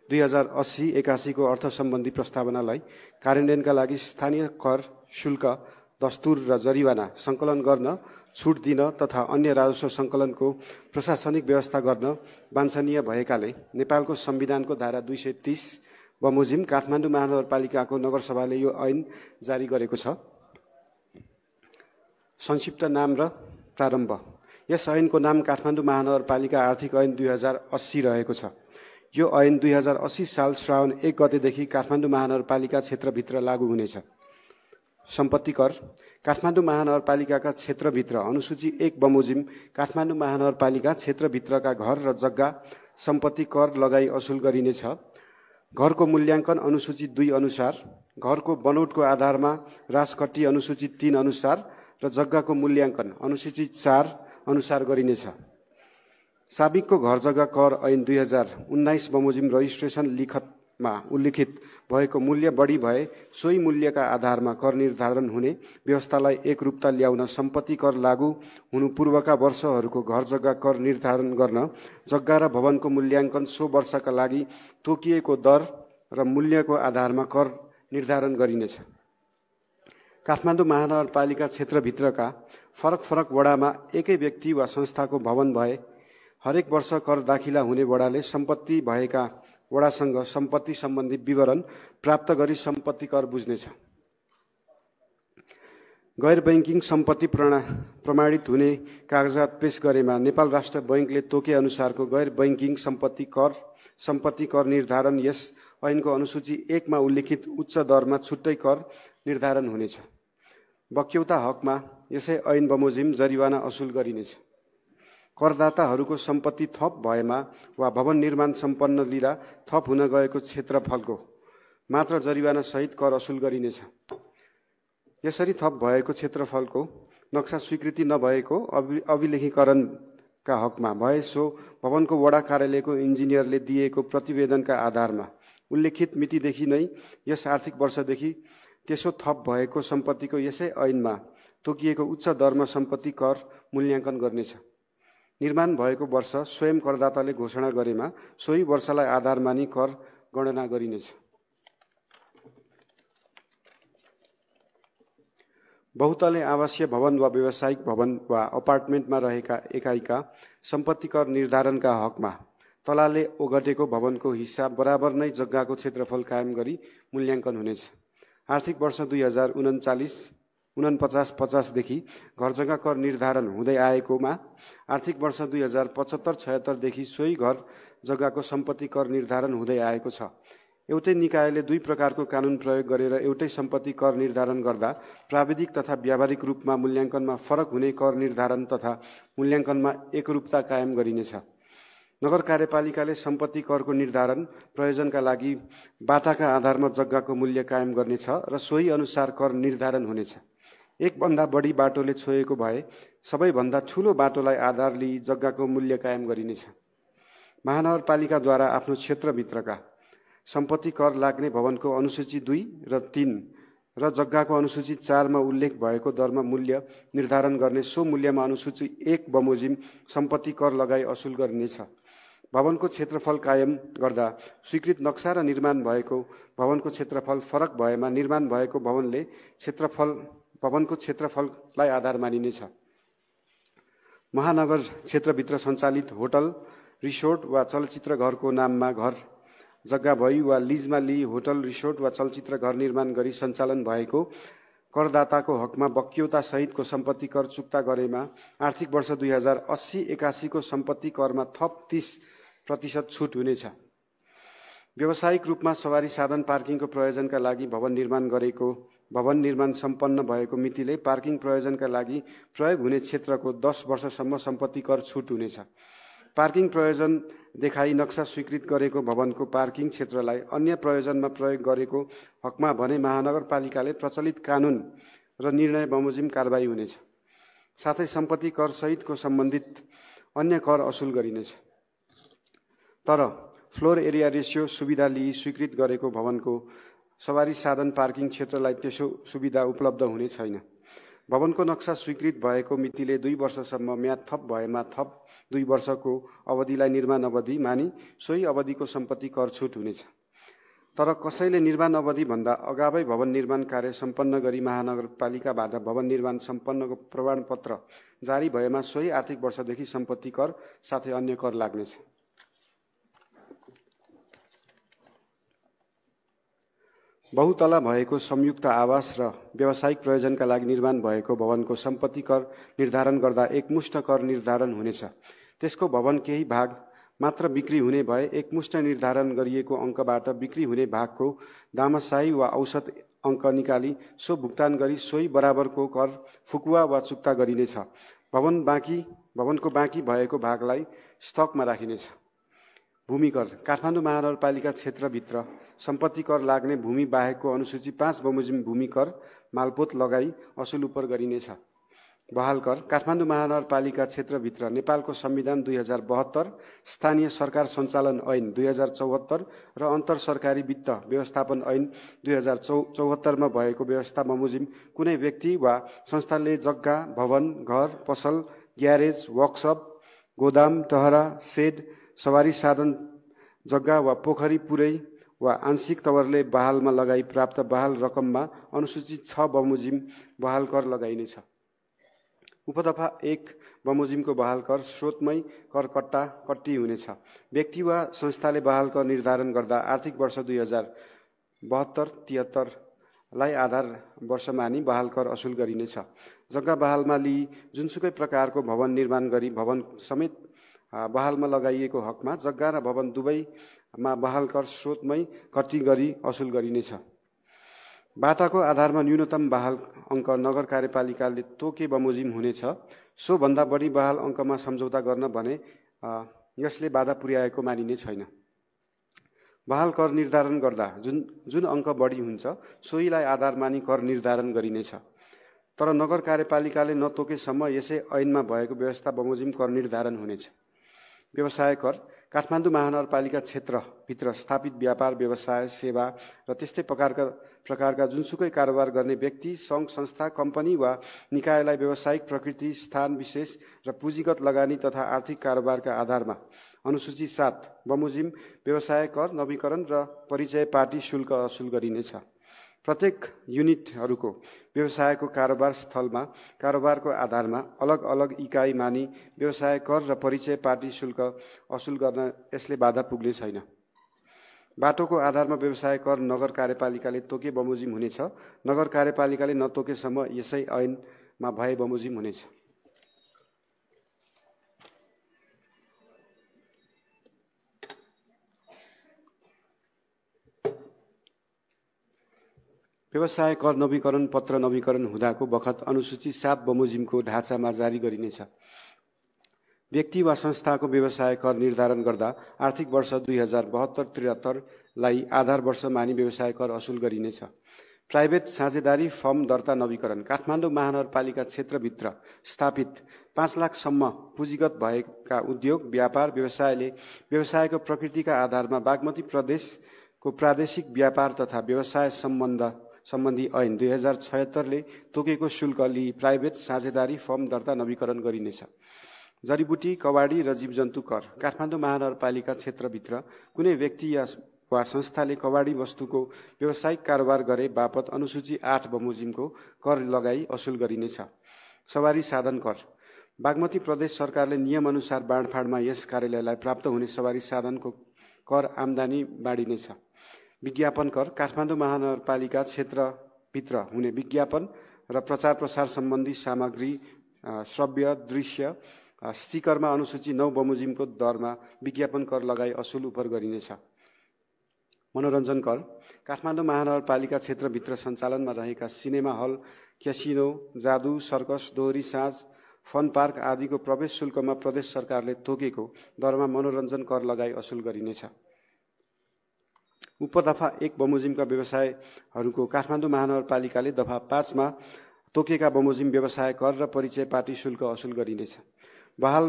2080-81 को अर्थ सम्बन्धी प्रस्तावनालाई कार्यान्वयनका लागि स्थानीय कर, शुल्क, दस्तुर र जरिवाना सङ्कलन गर्न, छुट दिन तथा अन्य राजस्व सङ्कलनको प्रशासनिक व्यवस्था गर्न वाञ्छनीय भएकाले नेपालको संविधानको धारा 230 बमोजिम काठमाडौँ महानगरपालिकाको नगरसभाले यो ऐन जारी गरेको छ। संक्षिप्त नाम र प्रारम्भ। यस ऐनको नाम काठमाडौँ महानगरपालिका आर्थिक ऐन 2080 रहेको छ। यो ऐन 2080 साल श्रावण 1 गतेदेखि काठमाडौँ महानगरपालिका क्षेत्रभित्र लागू हुनेछ। सम्पत्ति कर। काठमाडौँ महानगरपालिकाका क्षेत्रभित्र अनुसूची 1 बमोजिम काठमाडौँ महानगरपालिका क्षेत्रभित्रका घर र जग्गा सम्पत्ति कर लगाई असुल गरिनेछ। घरको मूल्याङ्कन अनुसूची 2 अनुसार, घरको बनोटको आधारमा राजकट्टी अनुसूची 3 अनुसार र जग्गाको मूल्याङ्कन अनुसूची 4 अनुसार गरिनेछ। साबिकको घर जग्गा कर ऐन 2019 बमोजिम रजिस्ट्रेसन लिखतमा उल्लिखित भएको मूल्य बढी भए सोही मूल्यका आधारमा कर निर्धारण हुने व्यवस्थालाई एकरूपता ल्याउन सम्पत्ति कर लागू हुनु पूर्वका वर्षहरूको घर जग्गा कर निर्धारण गर्न जग्गा र भवनको मूल्याङ्कन सो वर्षका लागि तोकिएको दर र मूल्यको आधारमा कर निर्धारण गरिनेछ। काठमाडौँ महानगरपालिका क्षेत्रभित्रका फरक फरक वडामा एकै व्यक्ति वा संस्थाको भवन भए हरेक वर्ष कर दाखिला हुने वडाले सम्पत्ति भएका वडासँग सम्पत्ति सम्बन्धी विवरण प्राप्त गरी सम्पत्ति कर बुझ्नेछ। गैर बैंकिङ सम्पत्ति प्रमाणित हुने कागजात पेश गरेमा नेपाल राष्ट्र बैंकले तोके अनुसारको गैर बैंकिङ सम्पत्ति कर निर्धारण यस ऐनको अनुसूची 1 मा उल्लिखित उच्च दरमा छुट्टै कर निर्धारण हुनेछ। बक्यौता हकमा यसै ऐन बमोजिम जरिवाना असुल गरिनेछ। करदाताहरूको सम्पत्ति थप भएमा वा भवन निर्माण सम्पन्न लिँदा थप हुन गएको क्षेत्रफलको मात्र जरिवाना सहित कर असुल गरिनेछ। यसरी थप भएको क्षेत्रफलको नक्सा स्वीकृति नभएको अभिलेखीकरणका हकमा भए सो भवनको वडा कार्यालयको इन्जिनियरले दिएको प्रतिवेदनका आधारमा उल्लेखित मितिदेखि नै यस आर्थिक वर्षदेखि त्यसो थप भएको सम्पत्तिको यसै ऐनमा तोकिएको उच्च दरमा सम्पत्ति कर मूल्याङ्कन गर्नेछ। निर्माण भएको वर्ष स्वयं करदाताले घोषणा गरेमा सोही वर्षलाई आधार मानी कर गणना गरिनेछ। बहुतले आवासीय भवन वा व्यावसायिक भवन वा अपार्टमेन्टमा रहेका एकाइका सम्पत्ति कर निर्धारणका हकमा तलाले ओगटेको भवनको हिस्सा बराबर नै जग्गाको क्षेत्रफल कायम गरी मूल्याङ्कन हुनेछ। आर्थिक वर्ष 2049-50 देखि घर जग्गा कर निर्धारण हुँदै आएकोमा आर्थिक वर्ष 2075-76 देखि सोही घर जग्गाको सम्पत्ति कर निर्धारण हुँदै आएको छ। एउटै निकायले दुई प्रकारको कानुन प्रयोग गरेर एउटै सम्पत्ति कर निर्धारण गर्दा प्राविधिक तथा व्यावहारिक रूपमा मूल्याङ्कनमा फरक हुने कर निर्धारण तथा मूल्याङ्कनमा एकरूपता कायम गरिनेछ। नगर कार्यपालिकाले सम्पत्ति करको निर्धारण प्रयोजनका लागि बाटाका आधारमा जग्गाको मूल्य कायम गर्नेछ र सोही अनुसार कर निर्धारण हुनेछ। एक भन्दा बढी बाटोले छोएको भए सबैभन्दा ठूलो बाटोलाई आधार लिई जग्गाको मूल्य कायम गरिनेछ। महानगरपालिकाद्वारा आफ्नो क्षेत्रभित्रका सम्पत्ति कर लाग्ने भवनको अनुसूची 2 र 3 र जग्गाको अनुसूची 4 मा उल्लेख भएको दरमा मूल्य निर्धारण गर्ने सो मूल्यमा अनुसूची 1 बमोजिम सम्पत्ति कर लगाई असुल गरिनेछ। भवनको क्षेत्रफल कायम गर्दा स्वीकृत नक्सा र निर्माण भएको भवनको क्षेत्रफल फरक भएमा निर्माण भएको भवनको क्षेत्रफललाई आधार मानिनेछ। महानगर क्षेत्रभित्र सञ्चालित होटल, रिसोर्ट वा चलचित्र घरको नाममा घर जग्गा भई वा लिजमा लिई होटल, रिसोर्ट वा चलचित्र घर निर्माण गरी सञ्चालन भएको करदाताको हकमा बक्यौता सहितको सम्पत्ति कर चुक्ता गरेमा आर्थिक वर्ष 2080-81 को सम्पत्ति करमा थप 30% छुट हुनेछ। व्यावसायिक रूपमा सवारी साधन पार्किङको प्रयोजनका लागि भवन निर्माण सम्पन्न भएको मितिले पार्किङ प्रयोजनका लागि प्रयोग हुने क्षेत्रको 10 वर्षसम्म सम्पत्ति कर छुट हुनेछ। पार्किङ प्रयोजन देखाई नक्सा स्वीकृत गरेको भवनको पार्किङ क्षेत्रलाई अन्य प्रयोजनमा प्रयोग गरेको हकमा भने महानगरपालिकाले प्रचलित कानुन र निर्णय बमोजिम कारबाही हुनेछ। साथै सम्पत्ति कर सहितको सम्बन्धित अन्य कर असुल गरिनेछ। तर फ्लोर एरिया रेसियो सुविधा लिई स्वीकृत गरेको भवनको सवारी साधन पार्किङ क्षेत्रलाई त्यसो सुविधा उपलब्ध हुने छैन। भवनको नक्सा स्वीकृत भएको मितिले 2 वर्षसम्म म्याद थप भएमा थप 2 वर्षको अवधिलाई निर्माण अवधि मानी सोही अवधिको सम्पत्ति कर छुट हुनेछ। तर कसैले निर्माण अवधि भन्दा अगावै भवन निर्माण कार्य सम्पन्न गरी महानगरपालिकाबाट भवन निर्माण सम्पन्नको प्रमाणपत्र जारी भएमा सोही आर्थिक वर्षदेखि सम्पत्ति कर साथै अन्य कर लाग्नेछ। बहुतला भएको संयुक्त आवास र व्यावसायिक प्रयोजनका लागि निर्माण भएको भवनको सम्पत्ति कर निर्धारण गर्दा एकमुष्ट कर निर्धारण हुनेछ। त्यसको भवन केही भाग मात्र बिक्री हुने भए एकमुष्ट निर्धारण गरिएको अङ्कबाट बिक्री हुने भागको दामशाही वा औसत अङ्क निकाली सो भुक्तान गरी सोही बराबरको कर फुकुवा वा चुक्ता गरिनेछ। भवनको बाँकी भएको भागलाई स्टकमा राखिनेछ। भूमि कर काठमाडौँ महानगरपालिका क्षेत्रभित्र सम्पत्ति कर लाग्ने भूमि बाहेकको अनुसूची 5 बमोजिम भूमि कर मालपोत लगाई असुल उपर गरिनेछ। बहाल कर काठमाडौँ महानगरपालिका क्षेत्रभित्र नेपालको संविधान 2072, स्थानीय सरकार सञ्चालन ऐन 2074 र अन्तर सरकारी वित्त व्यवस्थापन ऐन 2074 मा भएको व्यवस्था बमोजिम कुनै व्यक्ति वा संस्थाले जग्गा, भवन, घर, पसल, ग्यारेज, वर्कसप, गोदाम, टहरा, सेड, सवारी साधन जग्गा वा पोखरी पुरै वा आंशिक तवरले बहालमा लगाई प्राप्त बहाल रकममा अनुसूचित 6 बमोजिम बहाल कर लगाइनेछ। उपदफा 1 बमोजिमको बहाल कर स्रोतमै कर कट्टी हुनेछ। व्यक्ति वा संस्थाले बहाल कर निर्धारण गर्दा आर्थिक वर्ष 2072-73 लाई आधार वर्ष मानी बहाल कर असुल गरिनेछ। जग्गा बहालमा लिई जुनसुकै प्रकारको भवन निर्माण गरी भवन समेत बहालमा लगाइएको हकमा जग्गा र भवन दुवैमा बहाल कर स्रोतमै कट्टी गरी असुल गरिनेछ। बाटाको आधारमा न्यूनतम बहाल अङ्क नगर कार्यपालिकाले तोके बमोजिम हुनेछ। सो भन्दा बढी बहाल अङ्कमा सम्झौता गर्न भने यसले बाधा पुर्याएको मानिने छैन। बहाल कर निर्धारण गर्दा जुन अङ्क बढी हुन्छ सोहीलाई आधार मानी कर निर्धारण गरिनेछ। तर नगर कार्यपालिकाले नतोकेसम्म यसै ऐनमा भएको व्यवस्था बमोजिम कर निर्धारण हुनेछ। व्यवसाय कर काठमाडौँ महानगरपालिका क्षेत्रभित्र स्थापित व्यापार, व्यवसाय, सेवा र त्यस्तै प्रकारका जुनसुकै कारोबार गर्ने व्यक्ति, सङ्घ, संस्था, कम्पनी वा निकायलाई व्यावसायिक प्रकृति, स्थान विशेष र पुँजीगत लगानी तथा आर्थिक कारोबारका आधारमा अनुसूची 7 बमोजिम व्यवसाय कर, नवीकरण र परिचय पार्टी शुल्क असुल गरिनेछ। प्रत्येक युनिटहरूको व्यवसायको कारोबार स्थलमा कारोबारको आधारमा अलग अलग इकाइ मानी व्यवसाय कर र परिचय पार्टी शुल्क असुल गर्न यसले बाधा पुग्ने छैन। बाटोको आधारमा व्यवसाय कर नगर कार्यपालिकाले तोके बमोजिम हुनेछ। नगर कार्यपालिकाले नतोकेसम्म यसै ऐनमा भए बमोजिम हुनेछ। व्यवसाय कर नवीकरण पत्र नवीकरण हुँदाको बखत अनुसूची 7 बमोजिमको ढाँचामा जारी गरिनेछ। व्यक्ति वा संस्थाको व्यवसाय कर निर्धारण गर्दा आर्थिक वर्ष 2072-73 लाई आधार वर्ष मानी व्यवसाय कर असुल गरिनेछ। प्राइभेट साझेदारी फर्म दर्ता नवीकरण काठमाडौँ महानगरपालिका क्षेत्रभित्र स्थापित 5 लाखसम्म पुँजीगत भएका उद्योग, व्यापार, व्यवसायले व्यवसायको प्रकृतिका आधारमा बागमती प्रदेशको प्रादेशिक व्यापार तथा व्यवसाय सम्बन्ध सम्बन्धी ऐन 2076ले तोकेको शुल्क लिई प्राइभेट साझेदारी फर्म दर्ता नवीकरण गरिनेछ। जडीबुटी, कवाडी र जीवजन्तु कर। काठमाडौँ महानगरपालिका क्षेत्रभित्र कुनै व्यक्ति वा संस्थाले कवाडी वस्तुको व्यावसायिक कारोबार गरे बापत अनुसूची 8 बमोजिमको कर लगाई असुल गरिनेछ। सवारी साधन कर। बागमती प्रदेश सरकारले नियमअनुसार बाँडफाँडमा यस कार्यालयलाई प्राप्त हुने सवारी साधनको कर आम्दानी बाँडिनेछ। विज्ञापन कर। काठमाडौँ महानगरपालिका क्षेत्रभित्र हुने विज्ञापन र प्रचार प्रसार सम्बन्धी सामग्री, श्रव्य, दृश्य, स्टिकरमा अनुसूची 9 बमोजिमको दरमा विज्ञापन कर लगाई असुल उपर गरिनेछ। मनोरञ्जन कर। काठमाडौँ महानगरपालिका क्षेत्रभित्र सञ्चालनमा रहेका सिनेमा हल, क्यासिनो, जादु, सर्कस, दोहोरी साँझ, फन पार्क आदिको प्रवेश शुल्कमा प्रदेश सरकारले तोकेको दरमा मनोरञ्जन कर लगाई असुल गरिनेछ। उपदफा 1 बमोजिमका व्यवसायहरूको काठमाडौँ महानगरपालिकाले दफा 5 मा तोकेका बमोजिम व्यवसाय कर र परिचय पाटी शुल्क असुल गरिनेछ। बहाल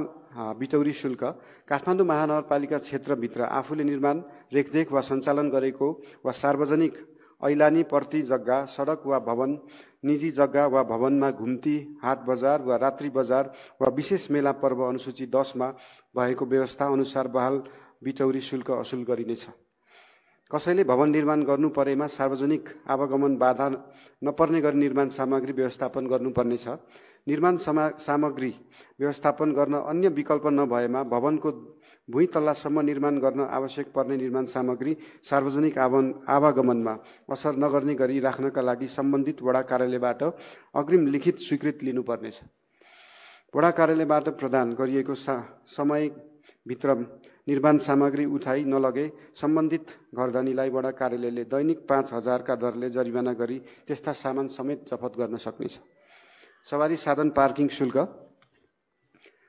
बिटौरी शुल्क। काठमाडौँ महानगरपालिका क्षेत्रभित्र आफूले निर्माण, रेखदेख वा सञ्चालन गरेको वा सार्वजनिक ऐलानी पर्ती जग्गा, सडक वा भवन, निजी जग्गा वा भवनमा घुम्ती, हाट बजार वा रात्रि बजार वा विशेष मेला पर्व अनुसूची 10 मा भएको व्यवस्था अनुसार बहाल बिटौरी शुल्क असुल गरिनेछ। कसैले भवन निर्माण गर्नु परेमा सार्वजनिक आवागमन बाधा नपर्ने गरी निर्माण सामग्री व्यवस्थापन गर्नुपर्नेछ। निर्माण सामग्री व्यवस्थापन गर्न अन्य विकल्प नभएमा भवनको भुइँ तल्लासम्म निर्माण गर्न आवश्यक पर्ने निर्माण सामग्री सार्वजनिक आवागमनमा असर नगर्ने गरी राख्नका लागि सम्बन्धित वडा कार्यालयबाट अग्रिम लिखित स्वीकृति लिनुपर्नेछ। वडा कार्यालयबाट प्रदान गरिएको समयभित्र निर्माण सामग्री उठाइ नलगे सम्बन्धित घरधनीलाई वडा कार्यालयले दैनिक 5,000 का दरले जरिवाना गरी त्यस्ता सामान समेत जफत गर्न सक्नेछ। सवारी साधन पार्किङ शुल्क।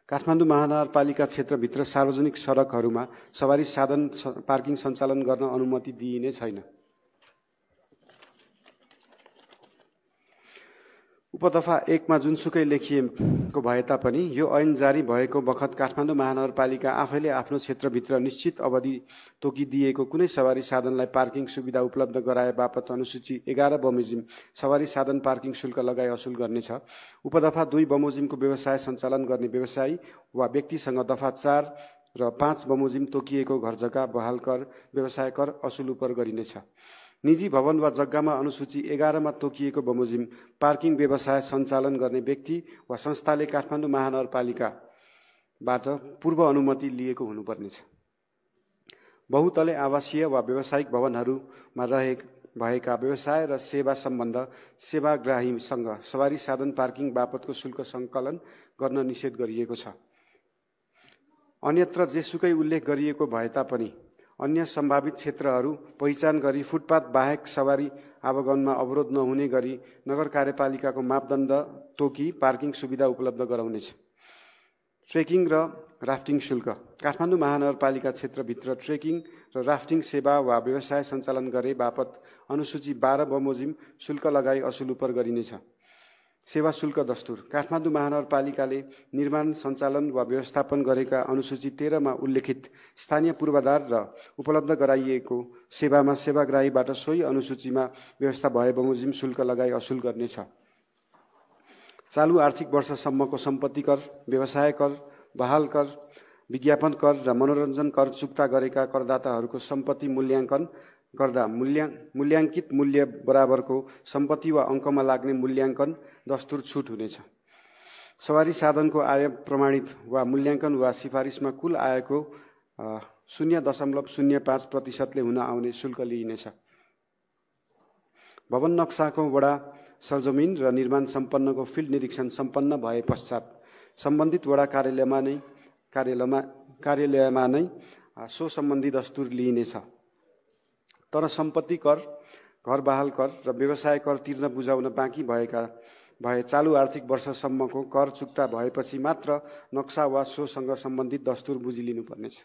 काठमाडौँ महानगरपालिका क्षेत्रभित्र सार्वजनिक सडकहरूमा सवारी साधन पार्किङ सञ्चालन गर्न अनुमति दिइने छैन। उपदफा 1 मा जुनसुकै लेखिएको भए तापनि यो ऐन जारी भएको बखत काठमाडौँ महानगरपालिका आफैले आफ्नो क्षेत्रभित्र निश्चित अवधि तोकिदिएको कुनै सवारी साधनलाई पार्किङ सुविधा उपलब्ध गराए बापत अनुसूची 11 बमोजिम सवारी साधन पार्किङ शुल्क लगाई असुल गर्नेछ। उपदफा 2 बमोजिमको व्यवसाय सञ्चालन गर्ने व्यवसायी वा व्यक्तिसँग दफा 4 र 5 बमोजिम तोकिएको घरजग्गा बहाल कर, व्यवसाय कर असुल उपर गरिनेछ। निजी भवन वा जग्गामा अनुसूची 11 मा तोकिएको बमोजिम पार्किङ व्यवसाय सञ्चालन गर्ने व्यक्ति वा संस्थाले काठमाडौँ महानगरपालिकाबाट पूर्व अनुमति लिएको हुनुपर्नेछ। बहुतले आवासीय वा व्यावसायिक भवनहरूमा भएका व्यवसाय र सेवा सम्बन्ध सेवाग्राहीसँग सवारी साधन पार्किङ बापतको शुल्क सङ्कलन गर्न निषेध गरिएको छ। अन्यत्र जेसुकै उल्लेख गरिएको भए तापनि अन्य सम्भावित क्षेत्रहरू पहिचान गरी फुटपाथ बाहेक सवारी आवागमनमा अवरोध नहुने गरी नगर कार्यपालिकाको मापदण्ड तोकी पार्किङ सुविधा उपलब्ध गराउनेछ। ट्रेकिङ र राफ्टिङ शुल्क। काठमाडौँ महानगरपालिका क्षेत्रभित्र ट्रेकिङ र राफ्टिङ सेवा वा व्यवसाय सञ्चालन गरे बापत अनुसूची 12 बमोजिम शुल्क लगाई असुल उपर गरिनेछ। सेवा शुल्क दस्तुर। काठमाडौँ महानगरपालिकाले निर्माण, सञ्चालन वा व्यवस्थापन गरेका अनुसूची 13 मा उल्लेखित स्थानीय पूर्वाधार र उपलब्ध गराइएको सेवामा सेवाग्राहीबाट सोही अनुसूचीमा व्यवस्था भए बमोजिम शुल्क लगाई असुल गर्नेछ। चालु आर्थिक वर्षसम्मको सम्पत्ति कर, व्यवसाय कर, बहाल कर, विज्ञापन कर र मनोरञ्जन कर चुक्ता गरेका करदाताहरूको सम्पत्ति मूल्याङ्कन गर्दा मूल्याङ्कित मूल्य बराबरको सम्पत्ति वा अङ्कमा लाग्ने मूल्याङ्कन दस्तुर छुट हुनेछ। सवारी साधनको आय प्रमाणित वा मूल्याङ्कन वा सिफारिसमा कुल आयको 0.05% हुन आउने शुल्क लिइनेछ। भवन नक्साको वडा सरजमिन र निर्माण सम्पन्नको फिल्ड निरीक्षण सम्पन्न भए पश्चात सम्बन्धित वडा कार्यालयमा नै सो सम्बन्धी दस्तुर लिइनेछ। तर सम्पत्ति कर, घर बहाल कर र व्यवसाय कर तिर्न बुझाउन बाँकी भए चालु आर्थिक वर्षसम्मको कर चुक्ता भएपछि मात्र नक्सा वा सोसँग सम्बन्धित दस्तुर बुझिलिनुपर्नेछ।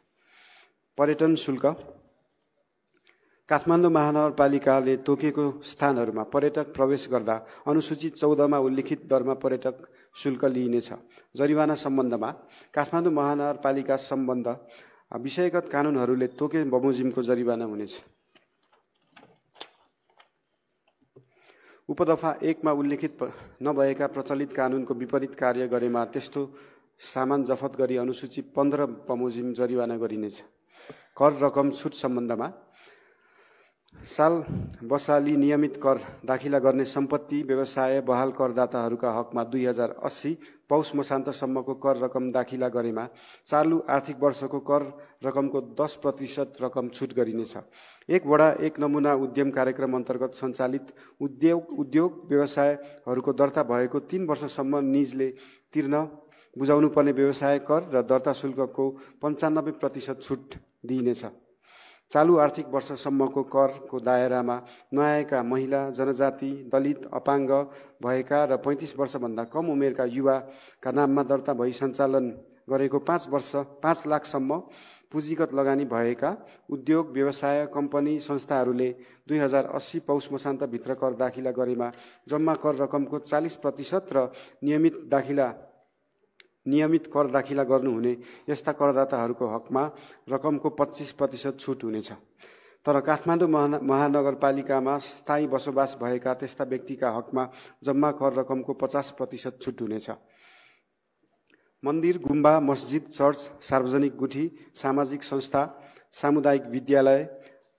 पर्यटन शुल्क। काठमाडौँ महानगरपालिकाले तोकेको स्थानहरूमा पर्यटक प्रवेश गर्दा अनुसूची 14 मा उल्लिखित दरमा पर्यटक शुल्क लिइनेछ। जरिवाना सम्बन्धमा काठमाडौँ महानगरपालिका सम्बन्ध विषयगत कानुनहरूले तोके बमोजिमको जरिवाना हुनेछ। उपदफा 1 मा उल्लेखित नभएका प्रचलित कानुनको विपरीत कार्य गरेमा त्यस्तो सामान जफत गरी अनुसूची 15 बमोजिम जरिवाना गरिनेछ। कर रकम छुट सम्बन्धमा साल बसाली नियमित कर दाखिला गर्ने सम्पत्ति व्यवसाय बहाल करदाताहरूका हकमा 2080 पौष मसान्तसम्मको कर रकम दाखिला गरेमा चालु आर्थिक वर्षको कर रकमको 10% रकम छुट गरिनेछ। 1 वडा 1 नमुना उद्यम कार्यक्रम अन्तर्गत सञ्चालित उद्योग व्यवसायहरूको दर्ता भएको 3 वर्षसम्म निजले तिर्न बुझाउनुपर्ने व्यवसाय कर र दर्ता शुल्कको 95% छुट दिइनेछ। चालु आर्थिक वर्षसम्मको करको दायरामा नआएका महिला, जनजाति, दलित, अपाङ्ग भएका र 35 वर्षभन्दा कम उमेरका युवाका नाममा दर्ता भई सञ्चालन गरेको 5 लाखसम्म पुँजीगत लगानी भएका उद्योग, व्यवसाय, कम्पनी, संस्थाहरूले 2080 पौष मसान्तभित्र कर दाखिला गरेमा जम्मा कर रकमको 40% र नियमित कर दाखिला गर्नुहुने यस्ता करदाताहरूको हकमा रकमको 25% छुट हुनेछ। तर काठमाडौँ महानगरपालिकामा स्थायी बसोबास भएका त्यस्ता व्यक्तिका हकमा जम्मा कर रकमको 50% छुट हुनेछ। मन्दिर, गुम्बा, मस्जिद, चर्च, सार्वजनिक गुठी, सामाजिक संस्था, सामुदायिक विद्यालय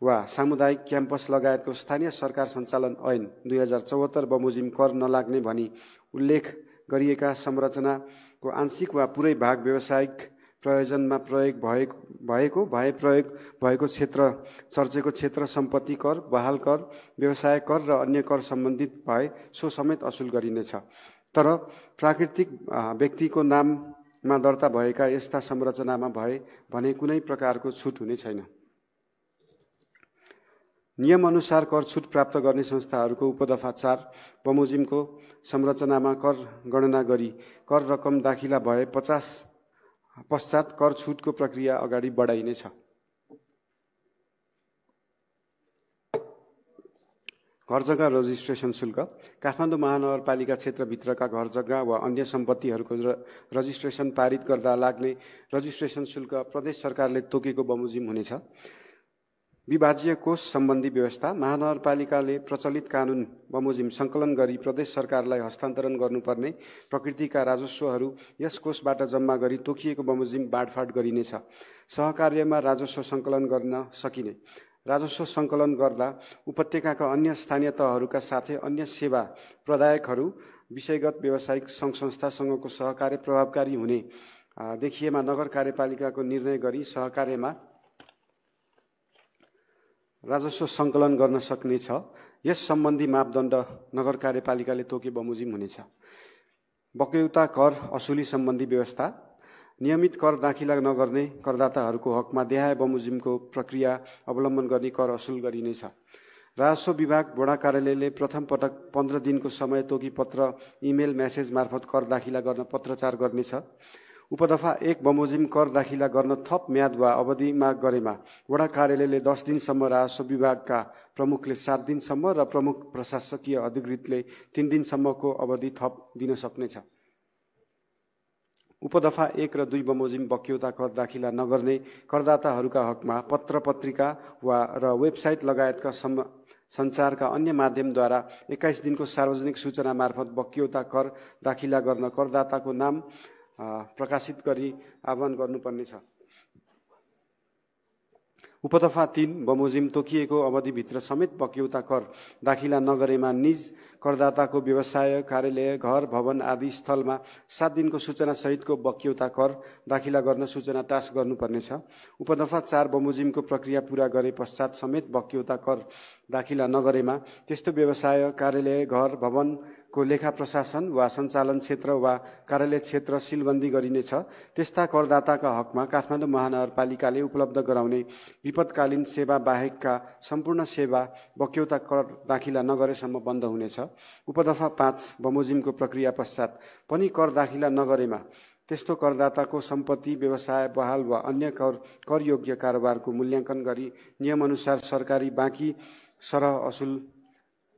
वा सामुदायिक क्याम्पस लगायतको स्थानीय सरकार सञ्चालन ऐन 2074 बमोजिम कर नलाग्ने भनी उल्लेख गरिएका संरचनाको आंशिक वा पुरै भाग व्यावसायिक प्रयोजनमा प्रयोग भएको क्षेत्र, चर्चेको क्षेत्र सम्पत्ति कर, बहाल कर, व्यवसाय कर र अन्य कर सम्बन्धित भए सो समेत असुल गरिनेछ। तर प्राकृतिक व्यक्तिको नाममा दर्ता भएका यस्ता संरचनामा भए भने कुनै प्रकारको छुट हुने छैन। नियमअनुसार कर छुट प्राप्त गर्ने संस्थाहरूको उपदफा 4 बमोजिमको संरचनामा कर गणना गरी कर रकम दाखिला भए 50 पश्चात कर छुटको प्रक्रिया अगाडि बढाइनेछ। घर जग्गा रजिस्ट्रेसन शुल्क काठमाडौँ महानगरपालिका क्षेत्रभित्रका घर जग्गा वा अन्य सम्पत्तिहरूको रजिस्ट्रेसन पारित गर्दा लाग्ने रजिस्ट्रेसन शुल्क प्रदेश सरकारले तोकेको बमोजिम हुनेछ। विभाज्य कोष सम्बन्धी व्यवस्था महानगरपालिकाले प्रचलित कानुन बमोजिम सङ्कलन गरी प्रदेश सरकारलाई हस्तान्तरण गर्नुपर्ने प्रकृतिका राजस्वहरू यस कोषबाट जम्मा गरी तोकिएको बमोजिम बाँडफाँड गरिनेछ। सहकार्यमा राजस्व सङ्कलन गर्न सकिने राजस्व सङ्कलन गर्दा उपत्यकाका अन्य स्थानीय तहहरूका साथै अन्य सेवा प्रदायकहरू विषयगत व्यावसायिक सङ्घ संस्थासँगको सहकार्य प्रभावकारी हुने देखिएमा नगर कार्यपालिकाको निर्णय गरी सहकार्यमा राजस्व सङ्कलन गर्न सक्नेछ। यस सम्बन्धी मापदण्ड नगर कार्यपालिकाले तोके बमोजिम हुनेछ। बक्यौता कर असुली सम्बन्धी व्यवस्था नियमित कर दाखिला नगर्ने करदाताहरूको हकमा देहाय बमोजिमको प्रक्रिया अवलम्बन गर्ने कर असुल गरिनेछ। राजस्व विभाग वडा कार्यालयले प्रथम पटक 15 दिनको समय तोकी पत्र, इमेल, मेसेज मार्फत कर दाखिला गर्न पत्रचार गर्नेछ। उपदफा 1 बमोजिम कर दाखिला गर्न थप म्याद वा अवधि माग गरेमा वडा कार्यालयले 10 दिनसम्म, राजस्व विभागका प्रमुखले 7 दिनसम्म र प्रमुख प्रशासकीय अधिकृतले 3 दिनसम्मको अवधि थप दिन सक्नेछ। उपदफा 1 र 2 बमोजिम बक्यौता कर दाखिला नगर्ने करदाताहरूका हकमा पत्र, पत्रिका र वेबसाइट लगायतका सञ्चारका अन्य माध्यमद्वारा 21 दिनको सार्वजनिक सूचना मार्फत बक्यौता कर दाखिला गर्न करदाताको नाम प्रकाशित गरी आह्वान गर्नुपर्नेछ। उपदफा 3 बमोजिम तोकिएको अवधिभित्र समेत बक्यौता कर दाखिला नगरेमा निज करदाताको व्यवसाय, कार्यालय, घर, भवन आदि स्थलमा 7 दिनको सूचना सहितको बक्यौता कर दाखिला गर्न सूचना टास्क गर्नुपर्नेछ। उपदफा 4 बमोजिमको प्रक्रिया पूरा गरे पश्चात समेत बक्यौता कर दाखिला नगरेमा त्यस्तो व्यवसाय, कार्यालय, घर, भवनको लेखा प्रशासन वा सञ्चालन क्षेत्र वा कार्यालय क्षेत्र सिलबन्दी गरिनेछ। त्यस्ता करदाताका हकमा काठमाडौँ महानगरपालिकाले उपलब्ध गराउने विपदकालीन सेवा बाहेकका सम्पूर्ण सेवा बक्यौता कर दाखिला नगरेसम्म बन्द हुनेछ। उपदफा 5 बमोजिमको प्रक्रिया पश्चात पनि कर दाखिला नगरेमा त्यस्तो करदाताको सम्पत्ति, व्यवसाय बहाल वा अन्य करयोग्य कारोबारको मूल्याङ्कन गरी नियमअनुसार सरकारी बाँकी सरह असुल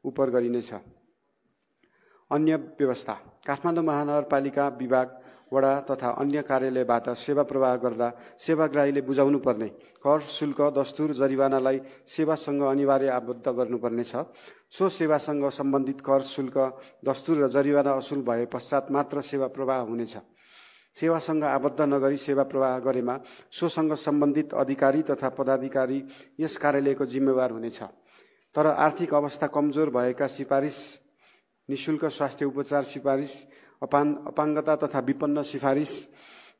उपर गरिनेछ। अन्य व्यवस्था काठमाडौँ महानगरपालिका विभाग वडा तथा अन्य कार्यालयबाट सेवा प्रवाह गर्दा सेवाग्राहीले बुझाउनु पर्ने कर, शुल्क, दस्तुर, जरिवानालाई सेवासँग अनिवार्य आबद्ध गर्नुपर्नेछ। सो सेवासँग सम्बन्धित कर, शुल्क, दस्तुर र जरिवाना असुल भए पश्चात मात्र सेवा प्रवाह हुनेछ। सेवासँग आबद्ध नगरी सेवा प्रवाह गरेमा सोसँग सम्बन्धित अधिकारी तथा पदाधिकारी यस कार्यालयको जिम्मेवार हुनेछ। तर आर्थिक अवस्था कमजोर भएका सिफारिस, निशुल्क स्वास्थ्य उपचार सिफारिस, अपाङ्गता तथा विपन्न सिफारिस,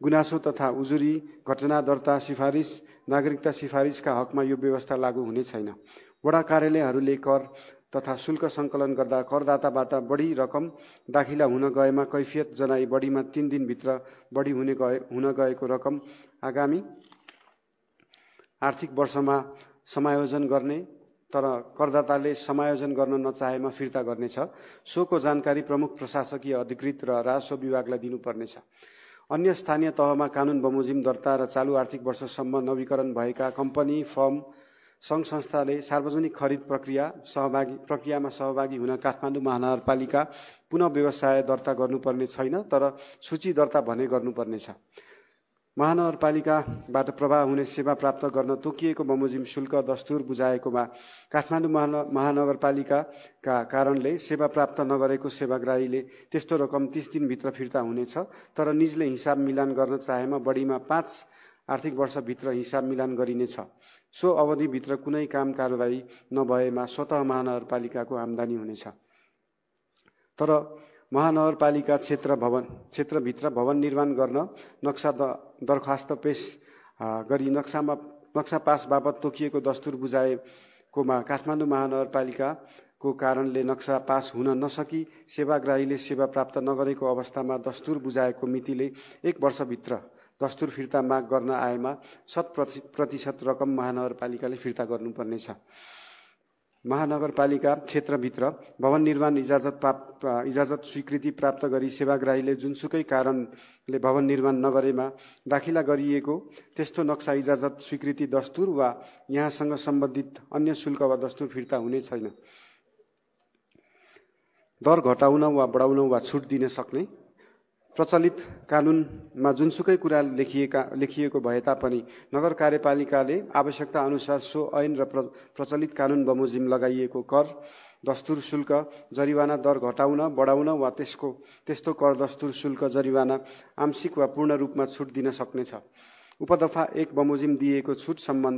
गुनासो तथा उजुरी, घटना दर्ता सिफारिस, नागरिकता सिफारिसका हकमा यो व्यवस्था लागू हुने छैन। वडा कार्यालयहरूले कर तथा शुल्क सङ्कलन गर्दा करदाताबाट बढी रकम दाखिला हुन गएमा कैफियत जनाई बढीमा 3 दिनभित्र बढी हुन गएको रकम आगामी आर्थिक वर्षमा समायोजन गर्ने, तर करदाताले समायोजन गर्न नचाहेमा फिर्ता गर्नेछ। सोको जानकारी प्रमुख प्रशासकीय अधिकृत र राजस्व विभागलाई दिनुपर्नेछ। अन्य स्थानीय तहमा कानुन बमोजिम दर्ता र चालू आर्थिक वर्षसम्म नवीकरण भएका कम्पनी, फर्म, सङ्घ संस्थाले सार्वजनिक खरिद प्रक्रियामा सहभागी हुन काठमाडौँ महानगरपालिका पुनः व्यवसाय दर्ता गर्नुपर्ने छैन, तर सूची दर्ता भने गर्नुपर्नेछ। महानगरपालिकाबाट प्रवाह हुने सेवा प्राप्त गर्न तोकिएको बमोजिम शुल्क, दस्तुर बुझाएकोमा काठमाडौँ महानगरपालिकाका कारणले सेवा प्राप्त नगरेको सेवाग्राहीले त्यस्तो रकम 30 दिनभित्र फिर्ता हुनेछ। तर निजले हिसाब मिलान गर्न चाहेमा बढीमा 5 आर्थिक वर्षभित्र हिसाब मिलान गरिनेछ। सो अवधिभित्र कुनै काम कारबाही नभएमा स्वतः महानगरपालिकाको आम्दानी हुनेछ। तर महानगरपालिका क्षेत्रभित्र भवन निर्माण गर्न नक्सा दरखास्त पेश गरी नक्सा पास बाबत तोकिएको दस्तुर बुझाएकोमा काठमाडौँ महानगरपालिकाको कारणले नक्सा पास हुन नसकी सेवाग्राहीले सेवा प्राप्त नगरेको अवस्थामा दस्तुर बुझाएको मितिले 1 वर्षभित्र दस्तुर फिर्ता माग गर्न आएमा 100% रकम महानगरपालिकाले फिर्ता गर्नुपर्नेछ। महानगरपालिका क्षेत्रभित्र भवन निर्माण इजाजत स्वीकृति प्राप्त गरी सेवाग्राहीले जुनसुकै कारणले भवन निर्माण नगरेमा दाखिला गरिएको त्यस्तो नक्सा इजाजत स्वीकृति दस्तुर वा यहाँसँग सम्बन्धित अन्य शुल्क वा दस्तुर फिर्ता हुने छैन। दर घटाउन वा बढाउन वा छुट दिन सक्ने प्रचलित कानुनमा जुनसुकै कुरा लेखिएको भए तापनि नगर कार्यपालिकाले आवश्यकता अनुसार सो ऐन र प्रचलित कानुन बमोजिम लगाइएको कर, दस्तुर, शुल्क, जरिवाना दर घटाउन, बढाउन वा त्यस्तो कर, दस्तुर, शुल्क, जरिवाना आंशिक वा पूर्ण रूपमा छुट दिन सक्नेछ। उपदफा 1 बमोजिम दिएको छुट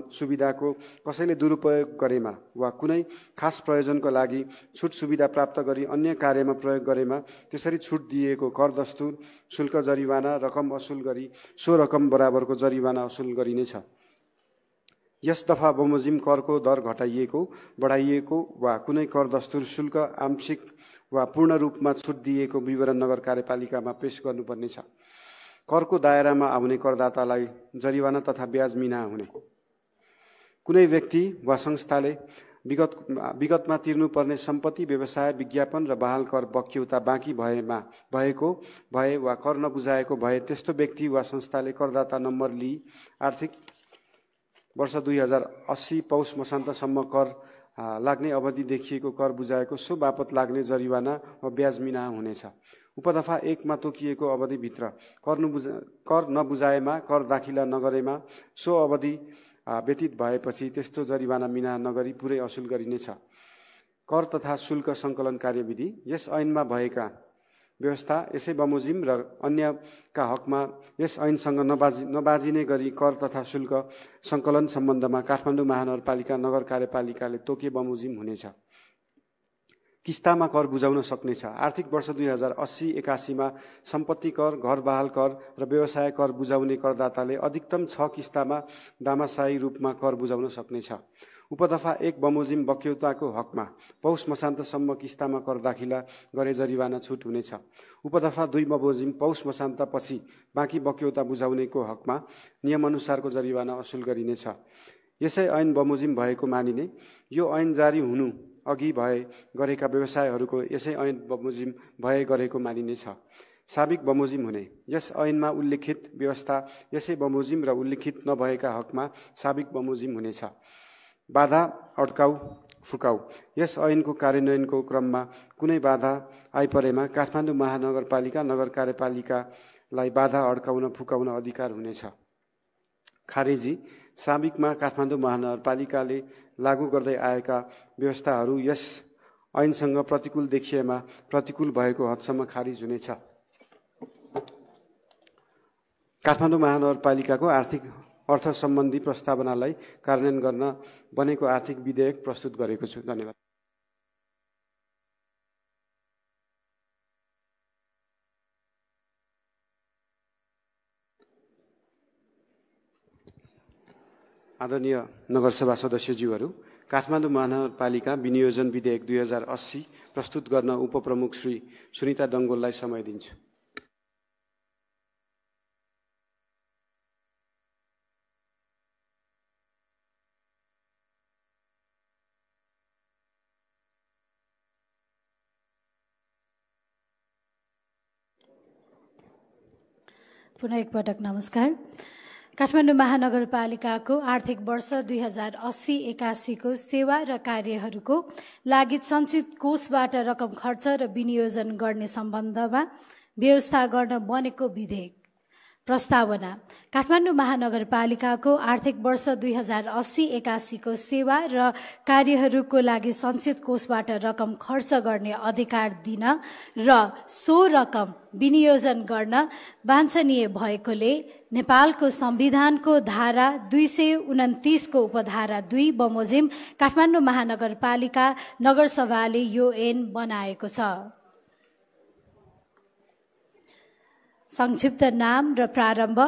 सुविधाको कसैले दुरुपयोग गरेमा वा कुनै खास प्रयोजनको लागि छुट सुविधा प्राप्त गरी अन्य कार्यमा प्रयोग गरेमा त्यसरी छुट दिएको कर, दस्तुर, शुल्क, जरिवाना रकम असुल गरी सो रकम बराबरको जरिवाना असुल गरिनेछ। यस दफा बमोजिम करको दर घटाइएको, बढाइएको वा कुनै कर, दस्तुर, शुल्क आंशिक वा पूर्ण रूपमा छुट दिएको विवरण नगर कार्यपालिकामा पेश गर्नुपर्नेछ। करको दायरामा आउने करदातालाई जरिवाना तथा ब्याज मिना हुने। कुनै व्यक्ति वा संस्थाले विगतमा तिर्नुपर्ने सम्पत्ति, व्यवसाय, विज्ञापन र बहाल कर बक्यौता बाँकी भए वा कर नबुझाएको भए त्यस्तो व्यक्ति वा संस्थाले करदाता नम्बर लिई आर्थिक वर्ष 2080 पौष मसान्तसम्म कर लाग्ने अवधि देखिएको कर बुझाएको सो बापत लाग्ने जरिवाना वा ब्याज मिना हुनेछ। उपदफा 1 मा तोकिएको अवधिभित्र कर नबुझाएमा, कर दाखिला नगरेमा सो अवधि व्यतीत भएपछि त्यस्तो जरिवाना मिना नगरी पुरै असुल गरिनेछ। कर तथा शुल्क सङ्कलन कार्यविधि यस ऐनमा भएका व्यवस्था यसै बमोजिम र अन्यका हकमा यस ऐनसँग नबाजिने गरी कर तथा शुल्क सङ्कलन सम्बन्धमा काठमाडौँ महानगरपालिका नगर कार्यपालिकाले तोके बमोजिम हुनेछ। किस्तामा कर बुझाउन सक्नेछ। आर्थिक वर्ष 2080-81 मा सम्पत्ति कर, घर बहाल कर र व्यवसाय कर बुझाउने करदाताले अधिकतम 6 किस्तामा दामाशाही रूपमा कर बुझाउन सक्नेछ। उपदफा 1 बमोजिम बक्यौताको हकमा पौष मसान्तसम्म किस्तामा कर दाखिला गरे जरिवाना छुट हुनेछ। उपदफा 2 बमोजिम पौष मसान्तपछि बाँकी बक्यौता बुझाउनेको हकमा नियमअनुसारको जरिवाना असुल गरिनेछ। यसै ऐन बमोजिम भएको मानिने यो ऐन जारी हुनु अघि गरेका व्यवसायहरूको यसै ऐन बमोजिम भए गरेको मानिनेछ। साबिक बमोजिम हुने यस ऐनमा उल्लेखित व्यवस्था यसै बमोजिम र उल्लेखित नभएका हकमा साबिक बमोजिम हुनेछ। बाधा, अड्काउ, फुकाउ यस ऐनको कार्यान्वयनको क्रममा कुनै बाधा आइपरेमा काठमाडौँ महानगरपालिका नगर कार्यपालिका लाई बाधा अड्काउन फुकाउन अधिकार हुनेछ। खारेजी साबिकमा काठमाडौँ महानगरपालिकाले लागू गर्दै आएका व्यवस्थाहरू यस ऐनसँग प्रतिकूल देखिएमा प्रतिकूल भएको हदसम्म खारिज हुनेछ। काठमाडौँ महानगरपालिकाको आर्थिक अर्थ सम्बन्धी प्रस्तावनालाई कार्यान्वयन गर्न बनेको आर्थिक विधेयक प्रस्तुत गरेको छु। धन्यवाद। आदरणीय नगरसभा सदस्यज्यूहरू, काठमाडौँ महानगरपालिका विनियोजन विधेयक 2080 प्रस्तुत गर्न उपप्रमुख श्री सुनिता डङ्गोललाई समय दिन्छु। पुनः एकपटक नमस्कार। काठमाडौँ महानगरपालिकाको आर्थिक वर्ष 2080-81 को सेवा र कार्यहरूको लागि सञ्चित कोषबाट रकम खर्च र विनियोजन गर्ने सम्बन्धमा व्यवस्था गर्न बनेको विधेयक प्रस्तावना। काठमाडौँ महानगरपालिकाको आर्थिक वर्ष 2080-81 को सेवा र कार्यहरूको लागि सञ्चित कोषबाट रकम खर्च गर्ने अधिकार दिन र सो रकम विनियोजन गर्न वाञ्छनीय भएकोले नेपालको संविधानको धारा 229 को उपधारा 2 बमोजिम काठमाडौँ महानगरपालिका नगरसभाले यो ऐन बनाएको छ। संक्षिप्त नाम र प्रारम्भ।